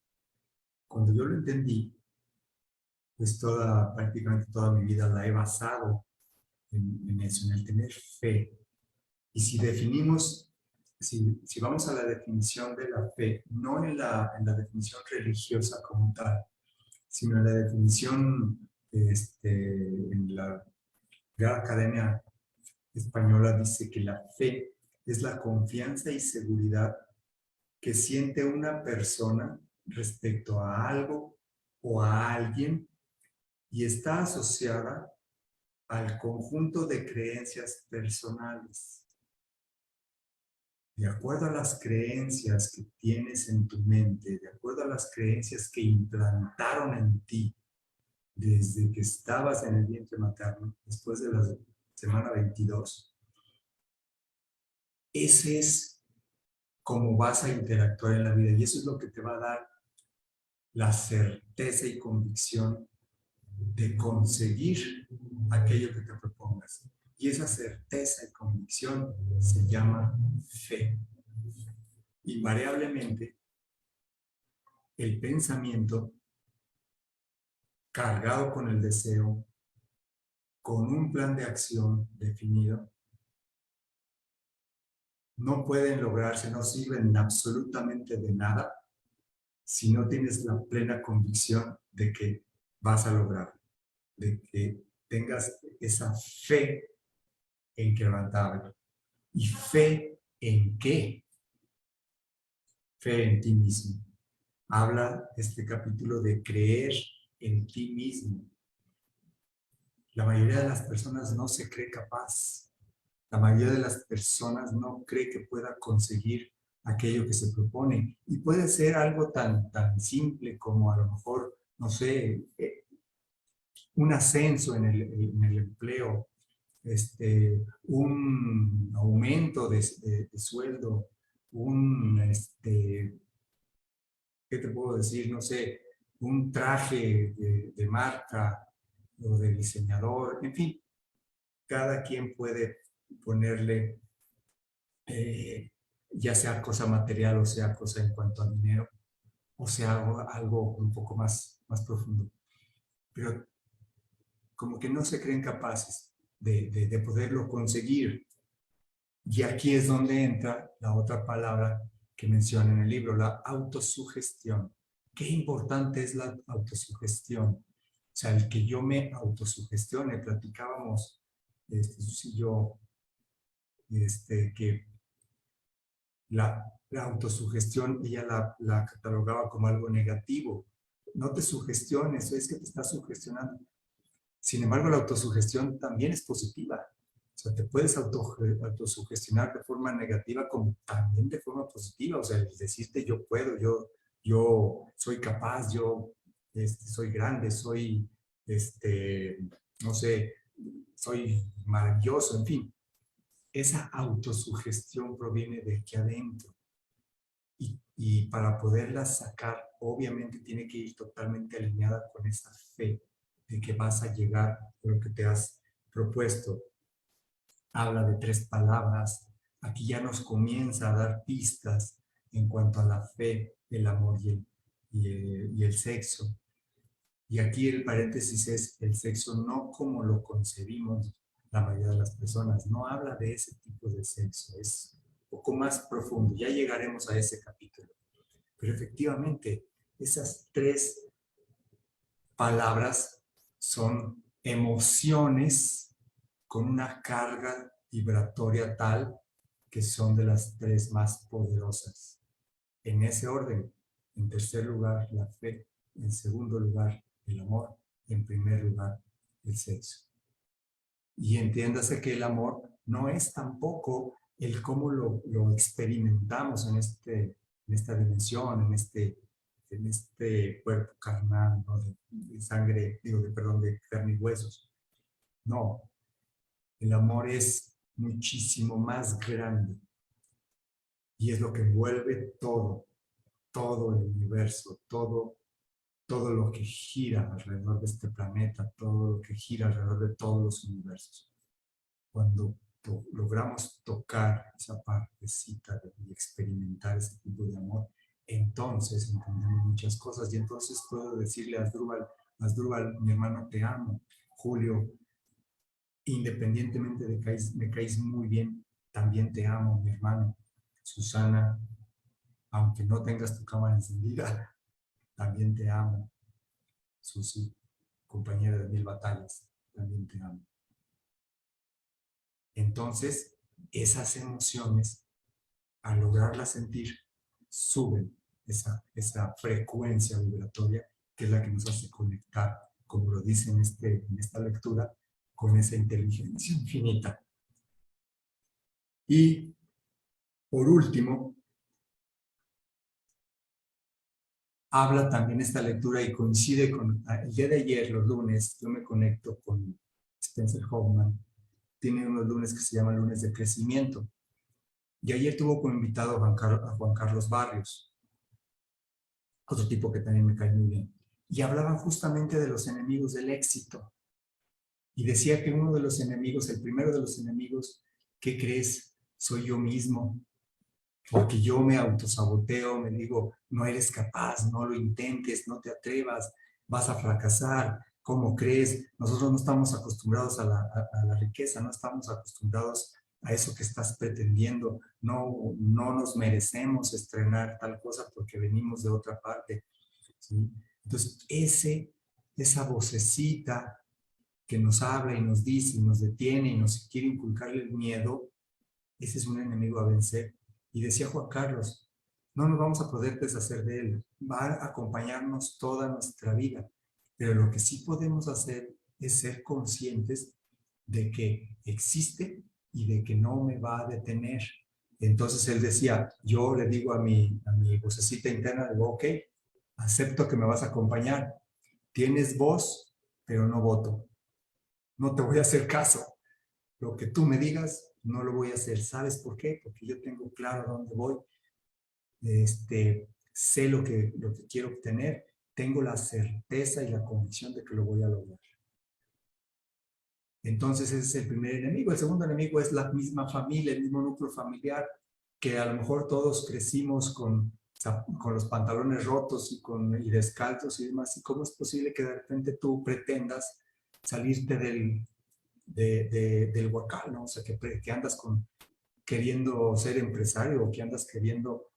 Cuando yo lo entendí, pues prácticamente toda mi vida la he basado en eso, en el tener fe. Y si definimos, si vamos a la definición de la fe, no en la definición religiosa como tal, sino en la definición, en la Real Academia Española dice que la fe es la confianza y seguridad que siente una persona respecto a algo o a alguien y está asociada al conjunto de creencias personales. De acuerdo a las creencias que tienes en tu mente, de acuerdo a las creencias que implantaron en ti desde que estabas en el vientre materno, después de la semana 22, ese es cómo vas a interactuar en la vida y eso es lo que te va a dar la certeza y convicción de conseguir aquello que te propongas. Y esa certeza y convicción se llama fe. Invariablemente, el pensamiento cargado con el deseo, con un plan de acción definido, no pueden lograrse, no sirven absolutamente de nada si no tienes la plena convicción de que vas a lograrlo, de que tengas esa fe inquebrantable. ¿Y fe en qué? Fe en ti mismo. Habla este capítulo de creer en ti mismo. La mayoría de las personas no se cree capaz. La mayoría de las personas no cree que pueda conseguir aquello que se propone. Y puede ser algo tan simple como a lo mejor, no sé, un ascenso en el empleo, un aumento de sueldo, ¿qué te puedo decir? No sé, un traje de marca o de diseñador, en fin, cada quien puede ponerle, ya sea cosa material o sea cosa en cuanto a dinero, o sea algo un poco más profundo. Pero como que no se creen capaces de poderlo conseguir. Y aquí es donde entra la otra palabra que menciona en el libro, la autosugestión. Qué importante es la autosugestión. O sea, el que yo me autosugestione. Platicábamos, Sus y yo, que la autosugestión ella la catalogaba como algo negativo. No te sugestiones, es que te estás sugestionando. Sin embargo, la autosugestión también es positiva. O sea, te puedes autosugestionar de forma negativa como también de forma positiva. O sea, el decirte yo puedo, yo soy capaz, yo soy grande, soy, no sé, soy maravilloso, en fin. Esa autosugestión proviene de aquí adentro. Y para poderla sacar, obviamente tiene que ir totalmente alineada con esa fe de que vas a llegar a lo que te has propuesto. Habla de 3 palabras. Aquí ya nos comienza a dar pistas en cuanto a la fe, el amor y el sexo. Y aquí el paréntesis es el sexo no como lo concebimos la mayoría de las personas. No habla de ese tipo de sexo. Es un poco más profundo. Ya llegaremos a ese capítulo. Pero efectivamente, esas 3 palabras son emociones con una carga vibratoria tal que son de las 3 más poderosas. En ese orden, en tercer lugar, la fe, en segundo lugar, el amor, en primer lugar, el sexo. Y entiéndase que el amor no es tampoco el cómo lo experimentamos en esta dimensión, en este cuerpo carnal, ¿no? de sangre, de carne y huesos. No, el amor es muchísimo más grande y es lo que envuelve todo el universo, todo lo que gira alrededor de este planeta, todo lo que gira alrededor de todos los universos. Cuando logramos tocar esa partecita y experimentar ese tipo de amor, entonces entendemos muchas cosas y entonces puedo decirle a Asdrúbal, mi hermano, te amo. Julio, independientemente de que me caes muy bien, también te amo, mi hermano. Susana, aunque no tengas tu cámara encendida, también te amo. Susi, compañera de 1000 batallas, también te amo. Entonces, esas emociones, al lograrlas sentir, suben esa frecuencia vibratoria que es la que nos hace conectar, como lo dice en esta lectura, con esa inteligencia infinita. Y, por último, habla también esta lectura y coincide con el día de ayer, los lunes, yo me conecto con Spencer Hoffman. Tiene unos lunes que se llaman lunes de crecimiento. Y ayer tuvo como invitado a Juan Carlos Barrios, otro tipo que también me cae muy bien. Y hablaban justamente de los enemigos del éxito. Y decía que uno de los enemigos, el primero de los enemigos, ¿qué crees? Soy yo mismo. Porque yo me autosaboteo, me digo, no eres capaz, no lo intentes, no te atrevas, vas a fracasar. ¿Cómo crees? Nosotros no estamos acostumbrados a la riqueza, no estamos acostumbrados a eso que estás pretendiendo. No, no nos merecemos estrenar tal cosa porque venimos de otra parte, ¿sí? Entonces, esa vocecita que nos habla y nos dice y nos detiene y nos quiere inculcarle el miedo, ese es un enemigo a vencer. Y decía Juan Carlos, no nos vamos a poder deshacer de él, va a acompañarnos toda nuestra vida, pero lo que sí podemos hacer es ser conscientes de que existe y de que no me va a detener. Entonces él decía, yo le digo a mi vocecita interna, digo, ok, acepto que me vas a acompañar, tienes voz, pero no voto, no te voy a hacer caso, lo que tú me digas no lo voy a hacer. ¿Sabes por qué? Porque yo tengo claro a dónde voy, sé lo que quiero obtener, tengo la certeza y la convicción de que lo voy a lograr. Entonces ese es el primer enemigo. El segundo enemigo es la misma familia, el mismo núcleo familiar, que a lo mejor todos crecimos con los pantalones rotos y descalzos y demás. ¿Y cómo es posible que de repente tú pretendas salirte del huacal, ¿no? O sea, que andas queriendo ser empresario o que andas queriendo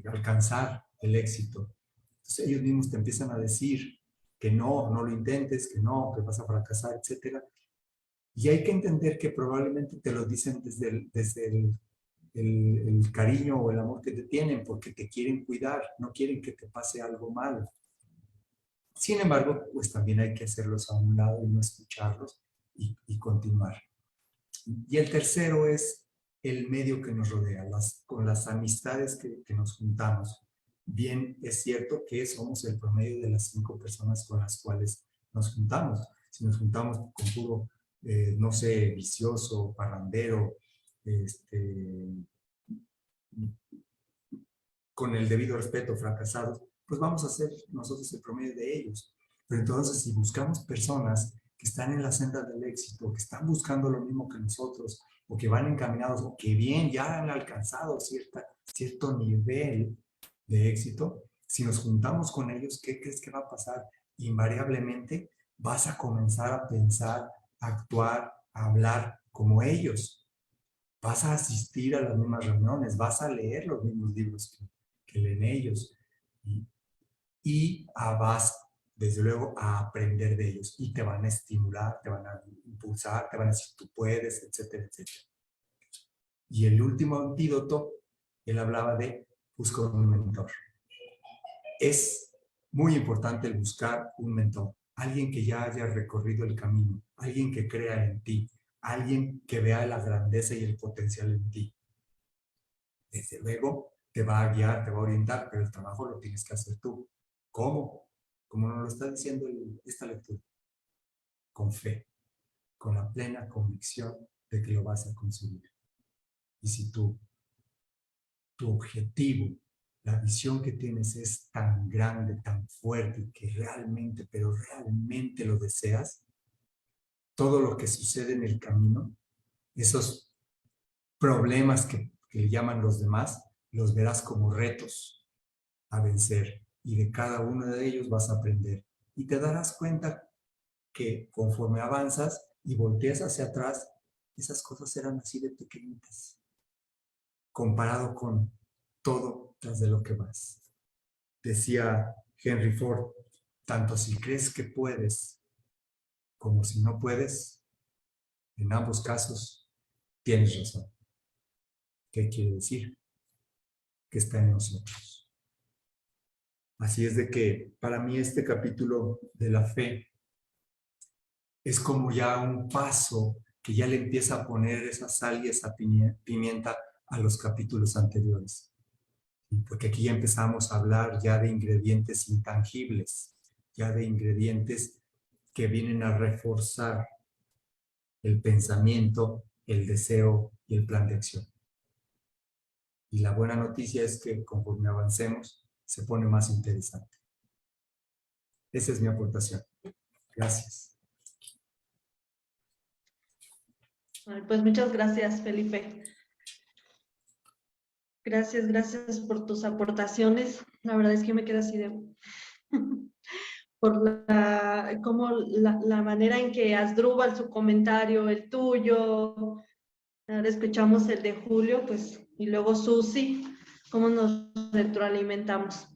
alcanzar el éxito? Entonces ellos mismos te empiezan a decir que no lo intentes, que no, que vas a fracasar, etc. Y hay que entender que probablemente te lo dicen desde el cariño o el amor que te tienen, porque te quieren cuidar, no quieren que te pase algo malo. Sin embargo, pues también hay que hacerlos a un lado y no escucharlos y continuar. Y el tercero es el medio que nos rodea, con las amistades que nos juntamos. Bien, es cierto que somos el promedio de las 5 personas con las cuales nos juntamos. Si nos juntamos con puro, no sé, vicioso, parrandero, con el debido respeto, fracasados, pues vamos a ser nosotros el promedio de ellos. Pero entonces, si buscamos personas que están en la senda del éxito, que están buscando lo mismo que nosotros, o que van encaminados, o que bien ya han alcanzado cierto nivel de éxito, si nos juntamos con ellos, ¿qué crees que va a pasar? Invariablemente vas a comenzar a pensar, a actuar, a hablar como ellos. Vas a asistir a las mismas reuniones, vas a leer los mismos libros que leen ellos y vas, desde luego, a aprender de ellos y te van a estimular, te van a impulsar, te van a decir tú puedes, etcétera, etcétera. Y el último antídoto, él hablaba de buscar un mentor. Es muy importante el buscar un mentor, alguien que ya haya recorrido el camino, alguien que crea en ti, alguien que vea la grandeza y el potencial en ti. Desde luego, te va a guiar, te va a orientar, pero el trabajo lo tienes que hacer tú. ¿Cómo? Como nos lo está diciendo esta lectura. Con fe, con la plena convicción de que lo vas a conseguir. Y si tu objetivo, la visión que tienes es tan grande, tan fuerte, que realmente, pero realmente lo deseas, todo lo que sucede en el camino, esos problemas que le llaman los demás, los verás como retos a vencer. Y de cada uno de ellos vas a aprender. Y te darás cuenta que conforme avanzas y volteas hacia atrás, esas cosas eran así de pequeñitas, comparado con todo tras de lo que vas. Decía Henry Ford, tanto si crees que puedes como si no puedes, en ambos casos tienes razón. ¿Qué quiere decir? Que está en nosotros. Así es de que para mí este capítulo de la fe es como ya un paso que ya le empieza a poner esa sal y esa pimienta a los capítulos anteriores. Porque aquí ya empezamos a hablar ya de ingredientes intangibles, ya de ingredientes que vienen a reforzar el pensamiento, el deseo y el plan de acción. Y la buena noticia es que conforme avancemos, se pone más interesante. Esa es mi aportación. Gracias. Pues muchas gracias, Felipe. Gracias por tus aportaciones. La verdad es que me quedo así de... por la manera en que Asdrúbal, su comentario, el tuyo, Ahora escuchamos el de Julio, pues, y luego Susi, cómo nos retroalimentamos.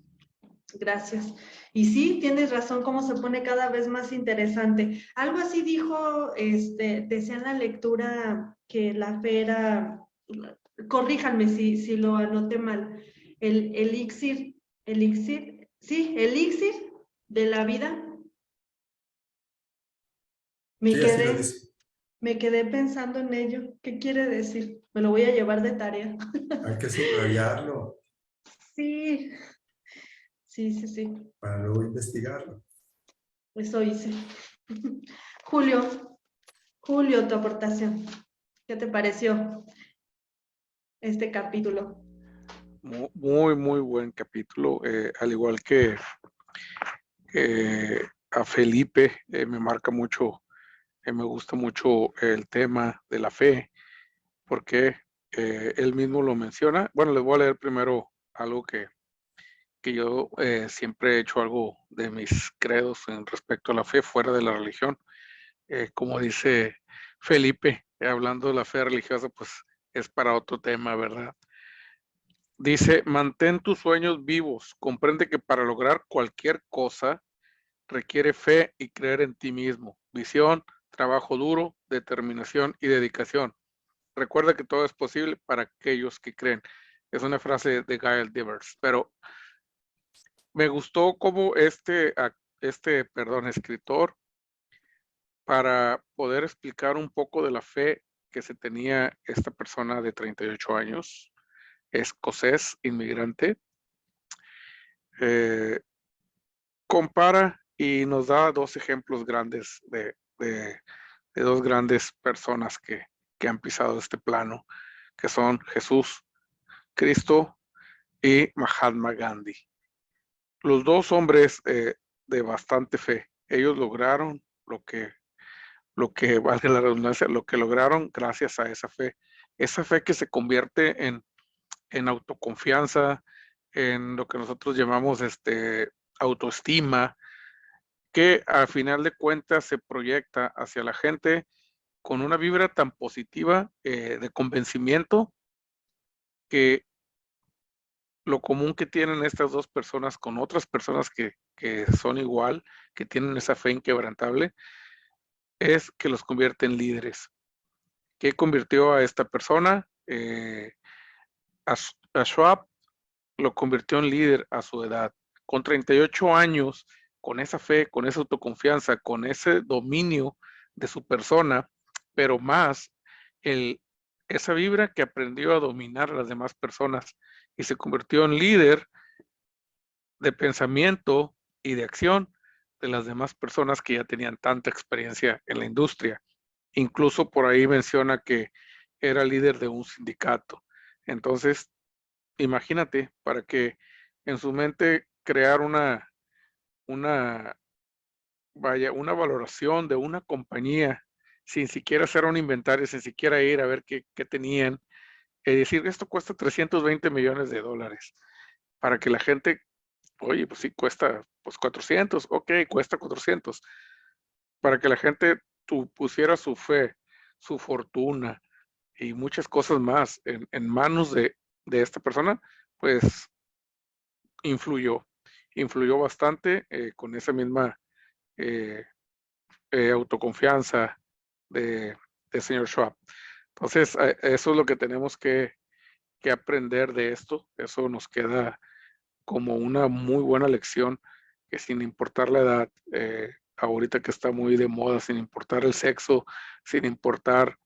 Gracias. Y sí, tienes razón, cómo se pone cada vez más interesante. Algo así dijo, decía en la lectura que la fe era, corríjanme si lo anoté mal, el elixir, sí, elixir de la vida. Sí, así lo dice. Me quedé pensando en ello. ¿Qué quiere decir? Me lo voy a llevar de tarea. Hay que subrayarlo Sí, sí. para luego investigarlo. Eso hice. Julio, tu aportación. ¿Qué te pareció este capítulo? Muy buen capítulo. Al igual que a Felipe, me marca mucho, me gusta mucho el tema de la fe, porque él mismo lo menciona. Bueno, les voy a leer primero algo que yo siempre he hecho algo de mis credos en respecto a la fe fuera de la religión. Como dice Felipe, hablando de la fe religiosa, pues es para otro tema, ¿verdad? Dice, mantén tus sueños vivos, comprende que para lograr cualquier cosa requiere fe y creer en ti mismo, visión, trabajo duro, determinación y dedicación. Recuerda que todo es posible para aquellos que creen. Es una frase de Gail Devers, pero me gustó cómo escritor, para poder explicar un poco de la fe que se tenía esta persona de 38 años, escocés, inmigrante, compara y nos da dos ejemplos grandes de dos grandes personas que han pisado este plano, que son Jesús, Cristo y Mahatma Gandhi. Los dos hombres de bastante fe. Ellos lograron lo que valga la redundancia, lo que lograron gracias a esa fe que se convierte en autoconfianza, en lo que nosotros llamamos autoestima, que al final de cuentas se proyecta hacia la gente con una vibra tan positiva de convencimiento, que lo común que tienen estas dos personas con otras personas que son igual, que tienen esa fe inquebrantable, es que los convierte en líderes. ¿Qué convirtió a esta persona? A Schwab lo convirtió en líder a su edad. Con 38 años, con esa fe, con esa autoconfianza, con ese dominio de su persona, pero más esa vibra que aprendió a dominar a las demás personas y se convirtió en líder de pensamiento y de acción de las demás personas que ya tenían tanta experiencia en la industria. Incluso por ahí menciona que era líder de un sindicato. Entonces, imagínate, para que en su mente crear una valoración de una compañía sin siquiera hacer un inventario, sin siquiera ir a ver qué tenían, y decir, esto cuesta 320 millones de dólares, para que la gente, oye, pues sí, cuesta pues 400, ok, cuesta 400, para que la gente pusiera su fe, su fortuna y muchas cosas más en manos de esta persona, pues influyó bastante con esa misma autoconfianza de señor Schwab. Entonces, eso es lo que tenemos que aprender de esto. Eso nos queda como una muy buena lección, que sin importar la edad, ahorita que está muy de moda, sin importar el sexo, sin importar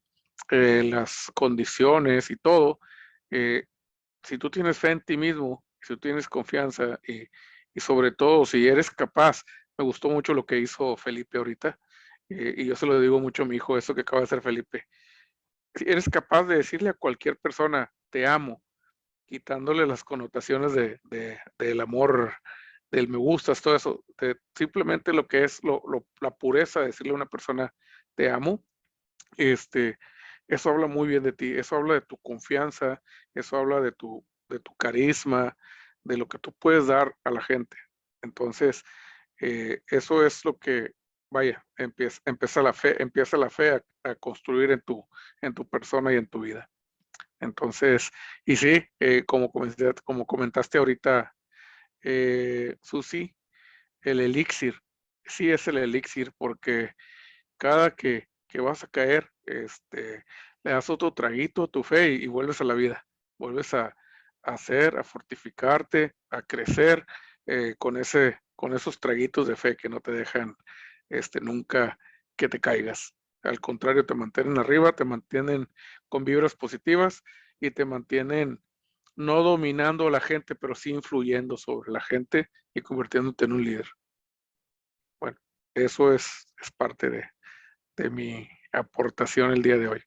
las condiciones y todo, si tú tienes fe en ti mismo, si tú tienes confianza y sobre todo si eres capaz, me gustó mucho lo que hizo Felipe ahorita, y yo se lo digo mucho a mi hijo, eso que acaba de hacer Felipe. Si eres capaz de decirle a cualquier persona, te amo, quitándole las connotaciones del amor, del me gustas, todo eso, simplemente lo que es la pureza de decirle a una persona, te amo, eso habla muy bien de ti, eso habla de tu confianza, eso habla de tu carisma, de lo que tú puedes dar a la gente. Entonces, eso es lo que vaya, empieza la fe a construir en tu persona y en tu vida. Entonces, y sí, como comentaste ahorita, Susi, el elixir, sí es el elixir, porque cada que vas a caer, le das otro traguito a tu fe y vuelves a la vida, vuelves a hacer, a fortificarte, a crecer con esos traguitos de fe que no te dejan nunca que te caigas. Al contrario, te mantienen arriba, te mantienen con vibras positivas y te mantienen no dominando a la gente, pero sí influyendo sobre la gente y convirtiéndote en un líder. Bueno, eso es parte de mi aportación el día de hoy.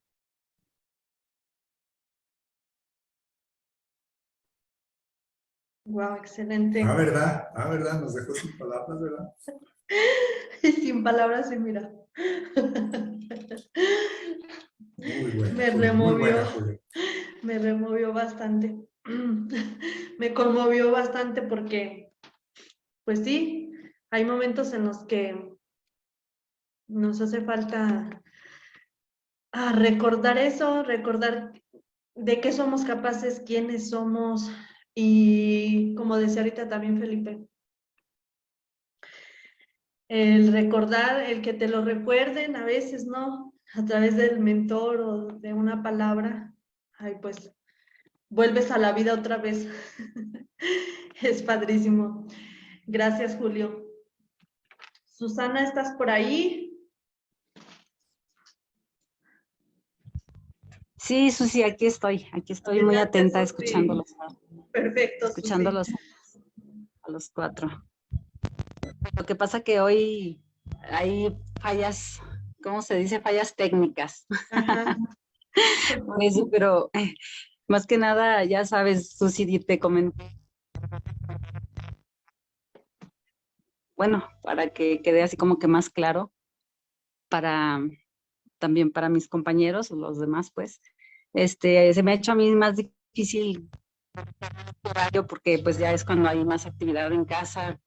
Wow, excelente. ¿Verdad? ¿Verdad? Nos dejó sin palabras, ¿verdad? Sin palabras, sí, mira. Muy buena. Me Julio, muy buena, removió, Julio. me removió bastante. Me conmovió bastante porque, pues sí, hay momentos en los que nos hace falta recordar eso, recordar de qué somos capaces, quiénes somos y, como decía ahorita también Felipe, el recordar, el que te lo recuerden a veces, ¿no? A través del mentor o de una palabra, ay, pues vuelves a la vida otra vez. Es padrísimo. Gracias, Julio. Susana, ¿estás por ahí? Sí, Susi, aquí estoy muy Adelante, atenta Susi. escuchándolos, Perfecto, escuchándolos a los cuatro. Lo que pasa que hoy hay fallas, ¿cómo se dice? Fallas técnicas. Ajá. Por eso, pero más que nada, ya sabes, Susi, te comenté. Bueno, para que quede así como que más claro, también para mis compañeros o los demás, pues, se me ha hecho a mí más difícil horario porque pues ya es cuando hay más actividad en casa,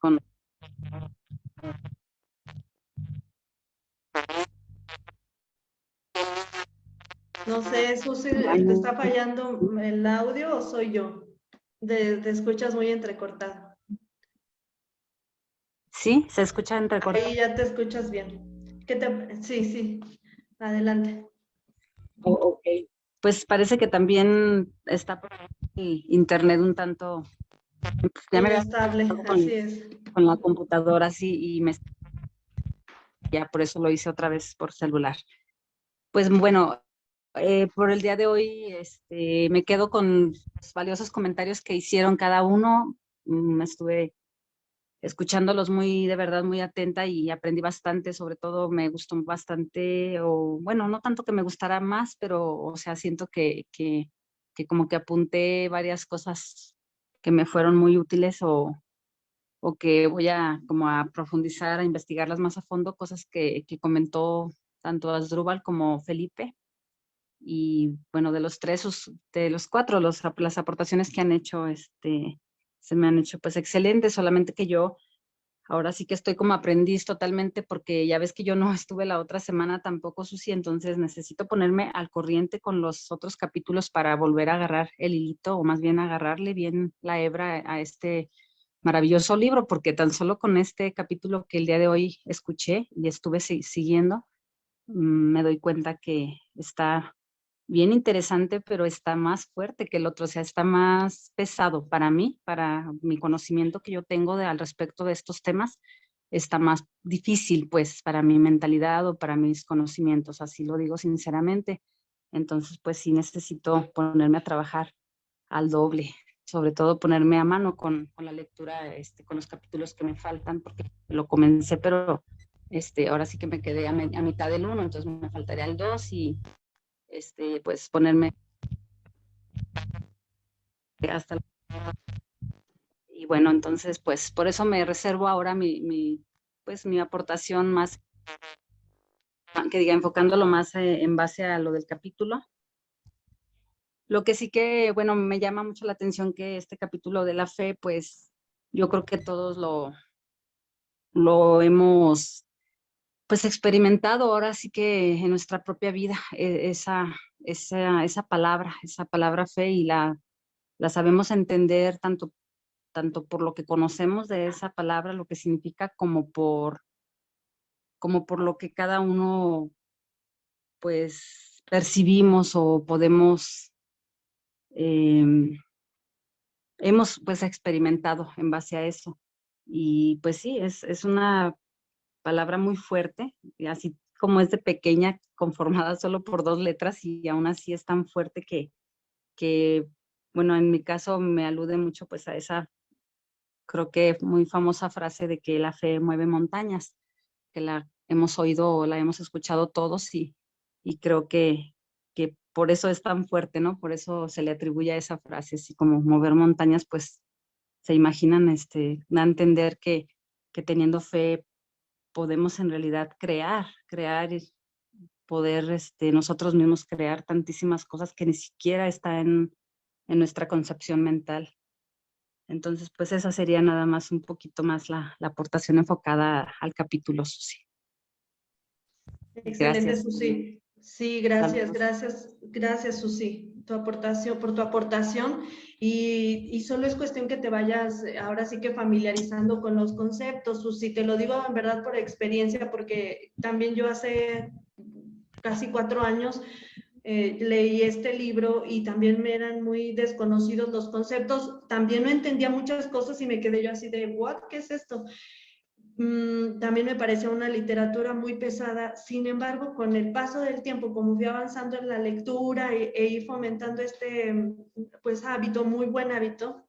No sé, Susi, ¿te está fallando el audio o soy yo? Te escuchas muy entrecortado. Sí, se escucha entrecortado. Ahí ya te escuchas bien. Sí, sí, adelante. Ok. Pues parece que también está por ahí internet un tanto, ya me había Inestable, así es. con la computadora así y ya por eso lo hice otra vez por celular. Pues bueno, por el día de hoy me quedo con los valiosos comentarios que hicieron cada uno. Estuve escuchándolos muy, de verdad, muy atenta y aprendí bastante, sobre todo me gustó bastante, o bueno, no tanto que me gustara más, pero, o sea, siento que como que apunté varias cosas que me fueron muy útiles o que voy a como a profundizar, a investigarlas más a fondo, cosas que comentó tanto Asdrúbal como Felipe. Y bueno, de los tres, de los cuatro, las aportaciones que han hecho, se me han hecho pues excelentes, solamente que yo ahora sí que estoy como aprendiz totalmente porque ya ves que yo no estuve la otra semana tampoco, Susi, entonces necesito ponerme al corriente con los otros capítulos para volver a agarrar el hilito o más bien agarrarle bien la hebra a este maravilloso libro, porque tan solo con este capítulo que el día de hoy escuché y estuve siguiendo, me doy cuenta que está bien interesante, pero está más fuerte que el otro, o sea, está más pesado para mí, para mi conocimiento que yo tengo al respecto de estos temas, está más difícil, pues, para mi mentalidad o para mis conocimientos, así lo digo sinceramente. Entonces, pues sí necesito ponerme a trabajar al doble, sobre todo ponerme a mano con la lectura, con los capítulos que me faltan, porque lo comencé, pero ahora sí que me quedé a mitad del uno, entonces me faltaría el dos y pues ponerme hasta y bueno, entonces pues por eso me reservo ahora pues mi aportación más, que diga, enfocándolo más en base a lo del capítulo. Lo que sí que, bueno, me llama mucho la atención que este capítulo de la fe, pues yo creo que todos lo hemos pues experimentado ahora sí que en nuestra propia vida esa palabra fe, y la sabemos entender tanto por lo que conocemos de esa palabra, lo que significa, como por lo que cada uno pues percibimos o podemos, hemos pues experimentado en base a eso. Y pues sí, es una palabra muy fuerte, y así como es de pequeña, conformada solo por 2 letras, y aún así es tan fuerte que, bueno, en mi caso me alude mucho pues a esa, creo que muy famosa frase de que la fe mueve montañas, que la hemos oído o la hemos escuchado todos, y creo que por eso es tan fuerte, ¿no? Por eso se le atribuye a esa frase, así como mover montañas, pues se imaginan, da a entender que teniendo fe podemos en realidad crear y poder nosotros mismos crear tantísimas cosas que ni siquiera está en nuestra concepción mental. Entonces, pues esa sería nada más un poquito más la aportación enfocada al capítulo, Susi. Excelente, Gracias. Susi. Sí, gracias, Saludos. gracias, Susi, por tu aportación. Y solo es cuestión que te vayas ahora sí que familiarizando con los conceptos, Susi. Te lo digo en verdad por experiencia, porque también yo hace casi 4 años leí este libro y también me eran muy desconocidos los conceptos. También no entendía muchas cosas y me quedé yo así de, ¿what? ¿Qué es esto? También me parecía una literatura muy pesada. Sin embargo, con el paso del tiempo, como fui avanzando en la lectura e ir fomentando este pues hábito, muy buen hábito,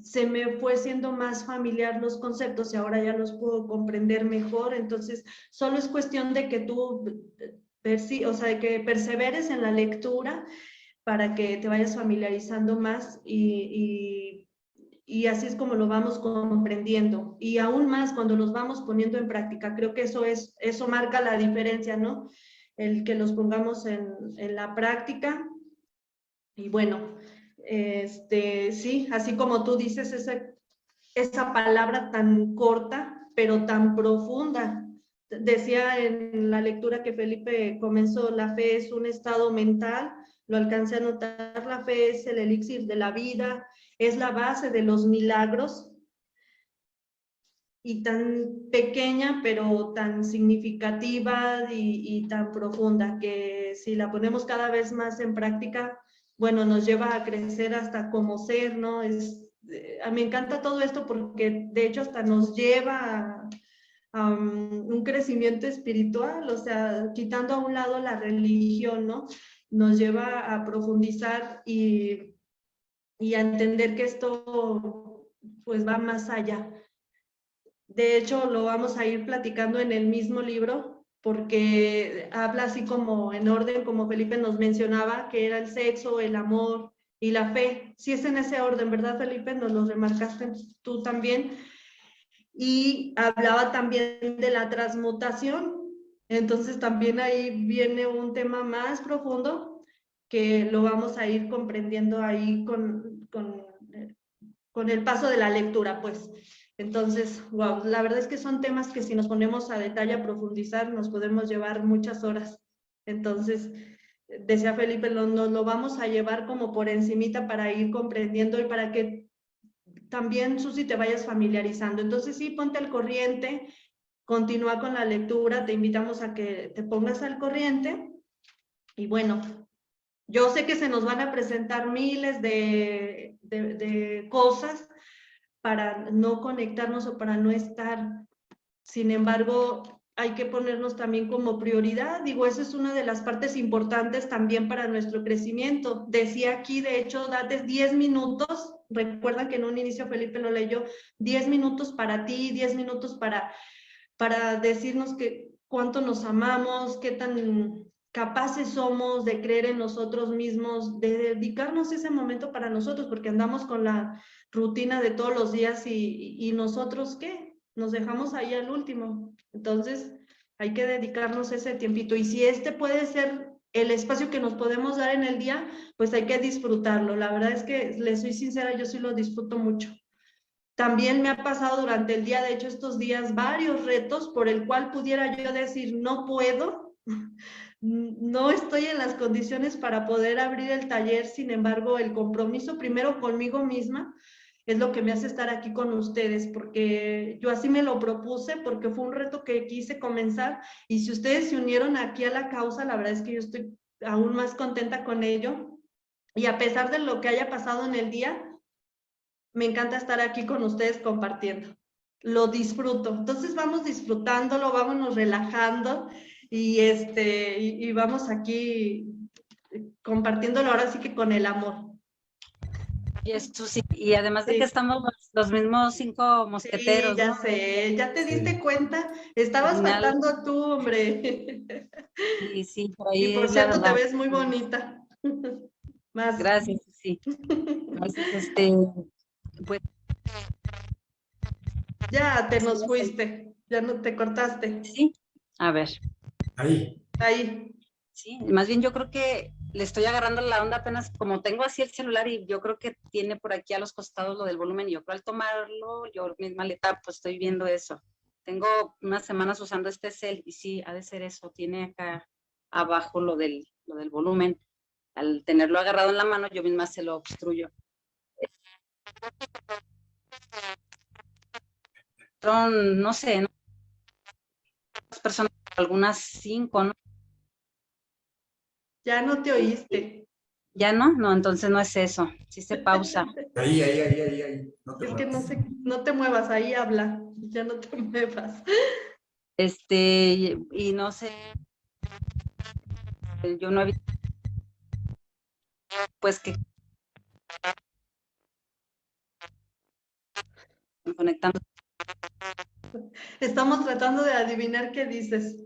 se me fue siendo más familiar los conceptos y ahora ya los puedo comprender mejor. Entonces, solo es cuestión de que tú, o sea, de que perseveres en la lectura para que te vayas familiarizando más y así es como lo vamos comprendiendo. Y aún más cuando los vamos poniendo en práctica. Creo que eso marca la diferencia, ¿no? El que los pongamos en la práctica. Y bueno, sí, así como tú dices, esa palabra tan corta, pero tan profunda. Decía en la lectura que Felipe comenzó, la fe es un estado mental, lo alcancé a notar, la fe es el elixir de la vida, es la base de los milagros, y tan pequeña, pero tan significativa y tan profunda, que si la ponemos cada vez más en práctica, bueno, nos lleva a crecer hasta como ser, ¿no? Me encanta todo esto porque de hecho hasta nos lleva a un crecimiento espiritual, o sea, quitando a un lado la religión, ¿no? Nos lleva a profundizar y a entender que esto pues va más allá. De hecho, lo vamos a ir platicando en el mismo libro, porque habla así como en orden, como Felipe nos mencionaba, que era el sexo, el amor y la fe. Sí es en ese orden, ¿verdad, Felipe? Nos lo remarcaste tú también. Y hablaba también de la transmutación. Entonces también ahí viene un tema más profundo que lo vamos a ir comprendiendo ahí con el paso de la lectura, pues. Entonces, wow, la verdad es que son temas que si nos ponemos a detalle a profundizar, nos podemos llevar muchas horas. Entonces, decía Felipe, nos lo vamos a llevar como por encimita para ir comprendiendo y para que también, Susi, te vayas familiarizando. Entonces, sí, ponte al corriente, continúa con la lectura, te invitamos a que te pongas al corriente. Y bueno, yo sé que se nos van a presentar miles de cosas para no conectarnos o para no estar. Sin embargo, hay que ponernos también como prioridad. Digo, esa es una de las partes importantes también para nuestro crecimiento. Decía aquí, de hecho, date 10 minutos. Recuerda que en un inicio Felipe lo leyó, 10 minutos para ti, 10 minutos para decirnos que cuánto nos amamos, qué tan capaces somos de creer en nosotros mismos, de dedicarnos ese momento para nosotros, porque andamos con la rutina de todos los días y nosotros, ¿qué? Nos dejamos ahí al último. Entonces, hay que dedicarnos ese tiempito. Y si este puede ser el espacio que nos podemos dar en el día, pues hay que disfrutarlo. La verdad es que, les soy sincera, yo sí lo disfruto mucho. También me ha pasado durante el día, de hecho estos días, varios retos por el cual pudiera yo decir no puedo, no estoy en las condiciones para poder abrir el taller. Sin embargo, el compromiso primero conmigo misma es lo que me hace estar aquí con ustedes, porque yo así me lo propuse, porque fue un reto que quise comenzar, y si ustedes se unieron aquí a la causa, la verdad es que yo estoy aún más contenta con ello, y a pesar de lo que haya pasado en el día, me encanta estar aquí con ustedes compartiendo. Lo disfruto. Entonces vamos disfrutándolo, vámonos relajando y vamos aquí compartiéndolo ahora sí que con el amor. Y esto sí, y además de Sí. que estamos los mismos 5 mosqueteros, Sí, ya ¿no? sé, ya te Sí. diste cuenta, Al estabas final, faltando tú, hombre. y sí, por Y ahí por cierto, te la ves muy bonita. Más. gracias, sí. Gracias, pues Ya te sí, nos fuiste, ya no te cortaste. sí. A ver, Ahí. Ahí. sí, más bien yo creo que le estoy agarrando la onda apenas, como tengo así el celular y yo creo que tiene por aquí a los costados lo del volumen, y yo creo al tomarlo, yo misma le tapo, estoy viendo eso. Tengo unas semanas usando este cel y sí, ha de ser eso, tiene acá abajo lo del volumen. Al tenerlo agarrado en la mano, yo misma se lo obstruyo. Son, no sé, ¿no? Personas, algunas 5, ¿no? Ya no te oíste. ¿Ya no? No, entonces no es eso. Sí se pausa. Ahí. No te Es que muevas. no te muevas, ahí habla, ya no te muevas. Y no sé, yo no he visto, pues, que conectando. Estamos tratando de adivinar qué dices.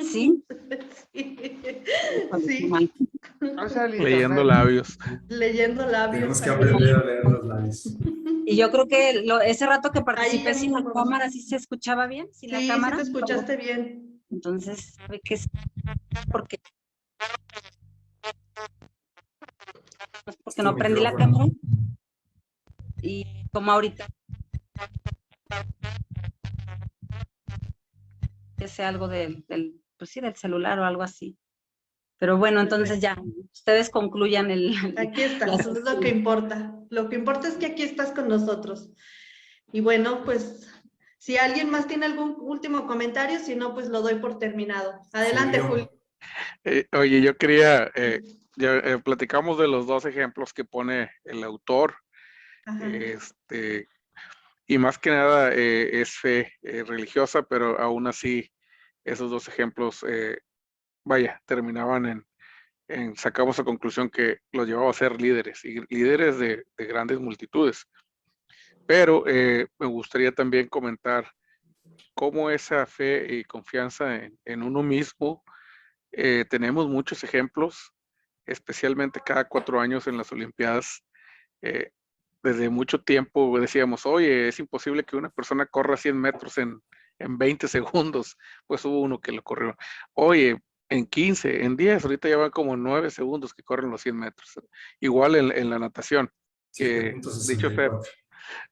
Sí, Sí, híjole, qué sí, mal. O sea, el Leyendo internet. labios. leyendo Tenemos labios que aquí. aprender a leer los labios. Y yo creo que ese rato que Ahí ya participé no sin te la muevas. cámara, ¿sí se escuchaba bien? ¿Sin la Sí, sí te cámara? escuchaste bien. Entonces, ¿sabe qué es? Porque, porque Tu no prendí la micrófono. cámara y como ahorita sea algo pues sí, del celular o algo así. Pero bueno, entonces ya, ustedes concluyan Aquí la estás, eso es lo que sesión. importa. Lo que importa es que aquí estás con nosotros. Y bueno, pues si alguien más tiene algún último comentario, si no, pues lo doy por terminado. Adelante, Julio. Julio. Oye, yo quería, platicamos de los dos ejemplos que pone el autor, Ajá. y más que nada es fe religiosa, pero aún así esos dos ejemplos, vaya, terminaban sacamos la conclusión que los llevaba a ser líderes, y líderes de grandes multitudes. Pero me gustaría también comentar cómo esa fe y confianza en uno mismo, tenemos muchos ejemplos, especialmente cada 4 años en las Olimpiadas. eh, Desde mucho tiempo decíamos, oye, es imposible que una persona corra 100 metros en 20 segundos. Pues hubo uno que lo corrió. Oye, en 15, en 10, ahorita ya van como 9 segundos que corren los 100 metros. Igual en la natación, que dicho sea, 7.64.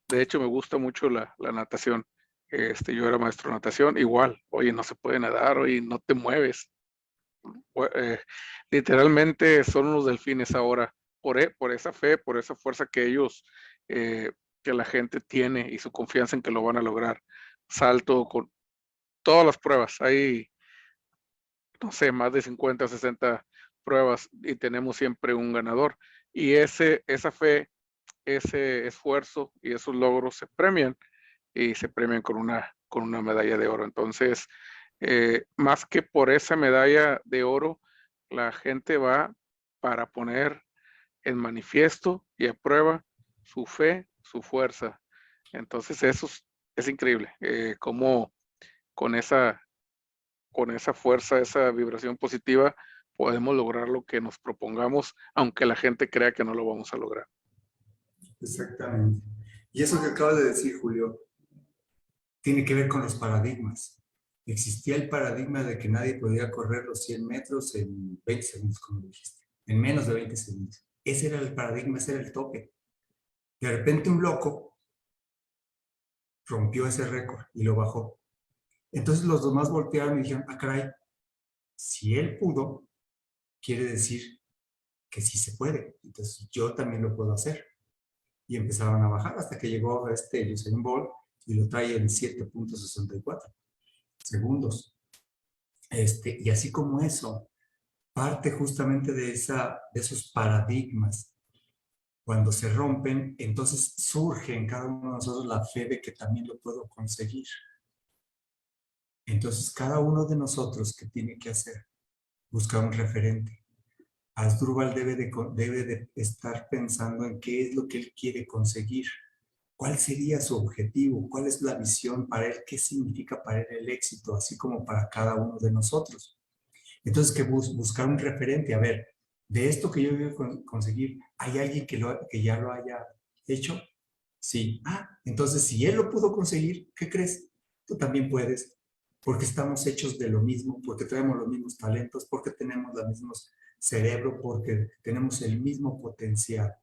de hecho me gusta mucho la natación. Yo era maestro de natación, igual, oye, no se puede nadar, oye, no te mueves. Eh, Literalmente son unos delfines ahora, por esa fe, por esa fuerza que ellos, que la gente tiene y su confianza en que lo van a lograr. Salto con todas las pruebas, hay, no sé, más de 50 o 60 pruebas y tenemos siempre un ganador. Y esa fe, ese esfuerzo y esos logros se premian, y se premian con una medalla de oro. Entonces, más que por esa medalla de oro, la gente va para poner en manifiesto y a prueba su fe, su fuerza. Entonces, eso es increíble, cómo con con esa fuerza, esa vibración positiva, podemos lograr lo que nos propongamos, aunque la gente crea que no lo vamos a lograr. Exactamente. Y eso que acabas de decir, Julio, tiene que ver con los paradigmas. Existía el paradigma de que nadie podía correr los 100 metros en 20 segundos, como dijiste, en menos de 20 segundos. Ese era el paradigma, ese era el tope. De repente un loco rompió ese récord y lo bajó. Entonces los demás voltearon y dijeron, ah, caray, si él pudo, quiere decir que sí se puede. Entonces yo también lo puedo hacer. Y empezaron a bajar hasta que llegó Usain Bolt y lo trae en 7.64 segundos. Y así como eso, parte justamente de esos paradigmas. Cuando se rompen, entonces surge en cada uno de nosotros la fe de que también lo puedo conseguir. Entonces, cada uno de nosotros, ¿qué tiene que hacer? Buscar un referente. Asdrúbal debe de estar pensando en qué es lo que él quiere conseguir. ¿Cuál sería su objetivo? ¿Cuál es la visión para él? ¿Qué significa para él el éxito? Así como para cada uno de nosotros. Entonces, que buscar un referente. A ver, de esto que yo quiero conseguir, ¿hay alguien que ya lo haya hecho? Sí. Ah, entonces, si él lo pudo conseguir, ¿qué crees? Tú también puedes. Porque estamos hechos de lo mismo, porque tenemos los mismos talentos, porque tenemos los mismos cerebro, porque tenemos el mismo potencial.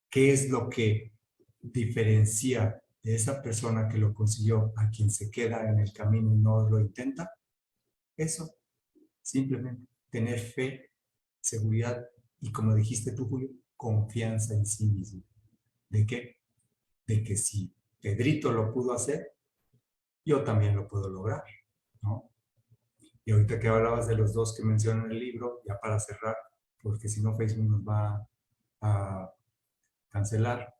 ¿Qué es lo que diferencia de esa persona que lo consiguió a quien se queda en el camino y no lo intenta? Eso, simplemente tener fe, seguridad y, como dijiste tú, Julio, confianza en sí mismo. ¿De qué? De que si Pedrito lo pudo hacer, yo también lo puedo lograr, ¿no? Y ahorita que hablabas de los dos que mencionan en el libro, ya para cerrar, porque si no Facebook nos va a cancelar,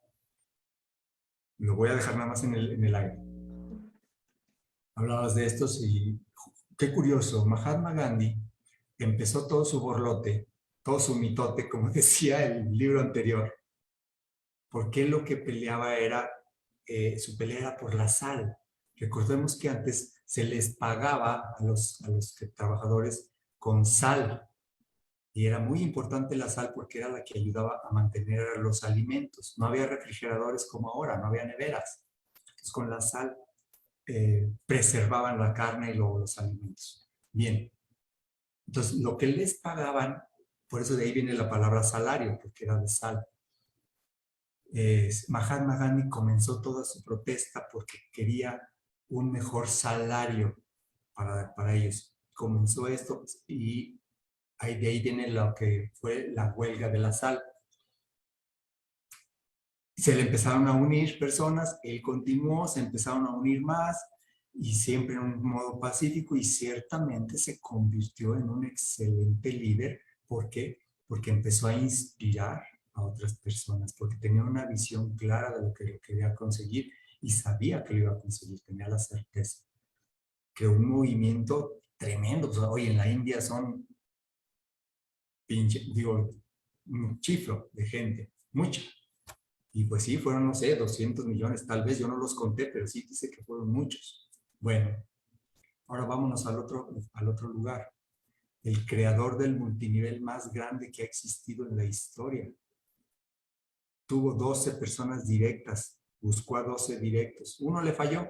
lo voy a dejar nada más en el aire. Hablabas de estos y qué curioso, Mahatma Gandhi empezó todo su borlote, todo su mitote, como decía el libro anterior, porque lo que peleaba era, su pelea era por la sal. Recordemos que antes se les pagaba a los trabajadores con sal, y era muy importante la sal porque era la que ayudaba a mantener los alimentos. No había refrigeradores como ahora, no había neveras. Entonces con la sal preservaban la carne y luego los alimentos. Bien, entonces lo que les pagaban, por eso de ahí viene la palabra salario, porque era de sal. Mahatma Gandhi comenzó toda su protesta porque quería un mejor salario para ellos. Comenzó esto y de ahí viene lo que fue la huelga de la sal. Se le empezaron a unir personas, él continuó, se empezaron a unir más y siempre en un modo pacífico, y ciertamente se convirtió en un excelente líder. ¿Por qué? Porque empezó a inspirar a otras personas, porque tenía una visión clara de lo que quería conseguir y sabía que lo iba a conseguir, tenía la certeza. Creó un movimiento tremendo. O sea, hoy en la India son un chiflo de gente, mucha. Y pues sí, fueron, no sé, 200 millones, tal vez, yo no los conté, pero sí dice que fueron muchos. Bueno, ahora vámonos al otro lugar. El creador del multinivel más grande que ha existido en la historia. Tuvo 12 personas directas, buscó a 12 directos. Uno le falló,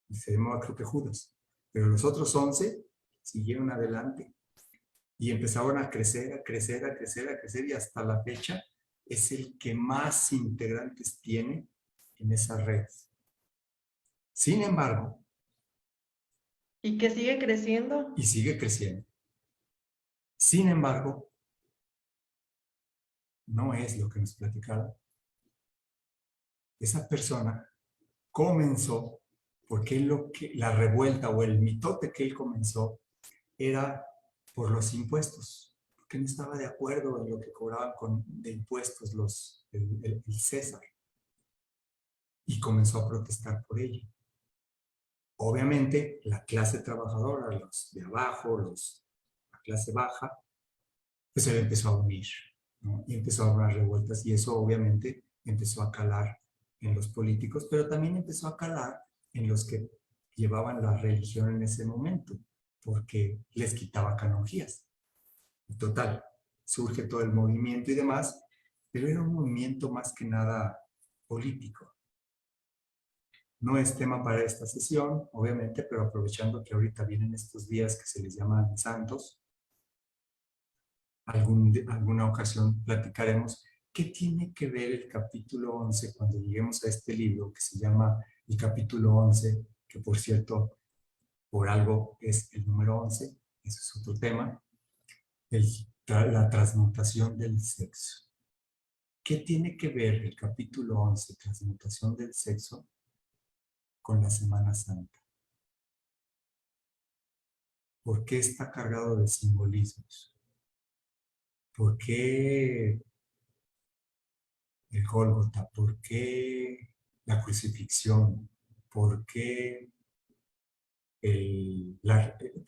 y se llamaba, creo que Judas, pero los otros 11 siguieron adelante. Y empezaron a crecer, a crecer, a crecer, a crecer, y hasta la fecha es el que más integrantes tiene en esa red. Sin embargo... ¿Y que sigue creciendo? Y sigue creciendo. Sin embargo, no es lo que nos platicaron. Esa persona comenzó porque la revuelta o el mitote que él comenzó era por los impuestos, porque no estaba de acuerdo en lo que cobraban de impuestos el César, y comenzó a protestar por ello. Obviamente la clase trabajadora, los de abajo, la clase baja, pues se le empezó a unir, ¿no? Y empezó a haber revueltas, y eso obviamente empezó a calar en los políticos, pero también empezó a calar en los que llevaban la religión en ese momento, porque les quitaba canonjías. Total, surge todo el movimiento y demás, pero era un movimiento más que nada político. No es tema para esta sesión, obviamente, pero aprovechando que ahorita vienen estos días que se les llaman santos, alguna ocasión platicaremos qué tiene que ver el capítulo 11 cuando lleguemos a este libro que se llama el capítulo 11, que por cierto, por algo es el número 11, eso es otro tema, la transmutación del sexo. ¿Qué tiene que ver el capítulo 11, transmutación del sexo, con la Semana Santa? ¿Por qué está cargado de simbolismos? ¿Por qué el Gólgota? ¿Por qué la crucifixión? ¿Por qué,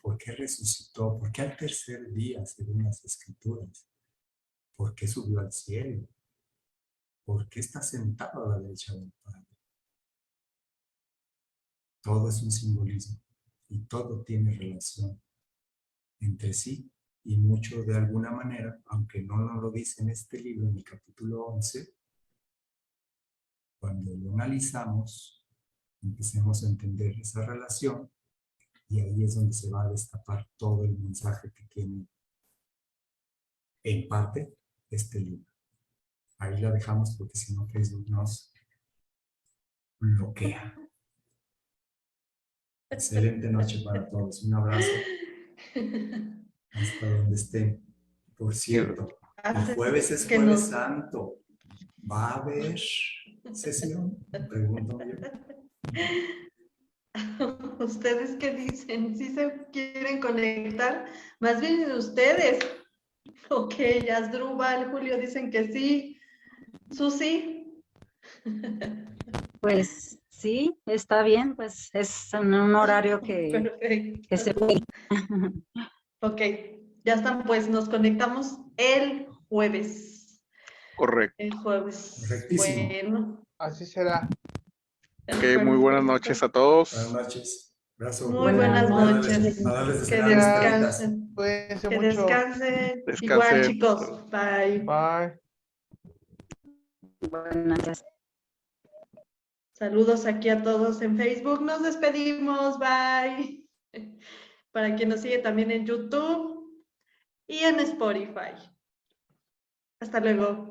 por qué resucitó? ¿Por qué al tercer día, según las Escrituras? ¿Por qué subió al cielo? ¿Por qué está sentado a la derecha del Padre? Todo es un simbolismo y todo tiene relación entre sí y mucho de alguna manera, aunque no nos lo dice en este libro, en el capítulo 11, cuando lo analizamos, empecemos a entender esa relación y ahí es donde se va a destapar todo el mensaje que tiene en parte este libro. Ahí la dejamos porque si no Facebook nos bloquea. Excelente noche para todos. Un abrazo hasta donde estén. Por cierto, el jueves es Jueves Santo. ¿Va a haber sesión? Pregunto yo. ¿Ustedes qué dicen? ¿Sí se quieren conectar? Más bien ustedes. Ok, Asdrúbal, Julio dicen que sí. Susi. Pues sí, está bien, pues es en un horario que Perfecto. se puede. Ok, ya están, pues nos conectamos el jueves. Correcto. El jueves. Correctísimo. Bueno. Así será. Ok, muy buenas noches a todos. Buenas noches. Abrazo. Muy buenas noches. A darles de Que cenar mis perritas. descansen. Cuídense Que mucho. descansen. Descansen. Igual, chicos. Bye. Bye. Buenas noches. Saludos aquí a todos en Facebook. Nos despedimos. Bye. Para quien nos sigue también en YouTube y en Spotify. Hasta luego.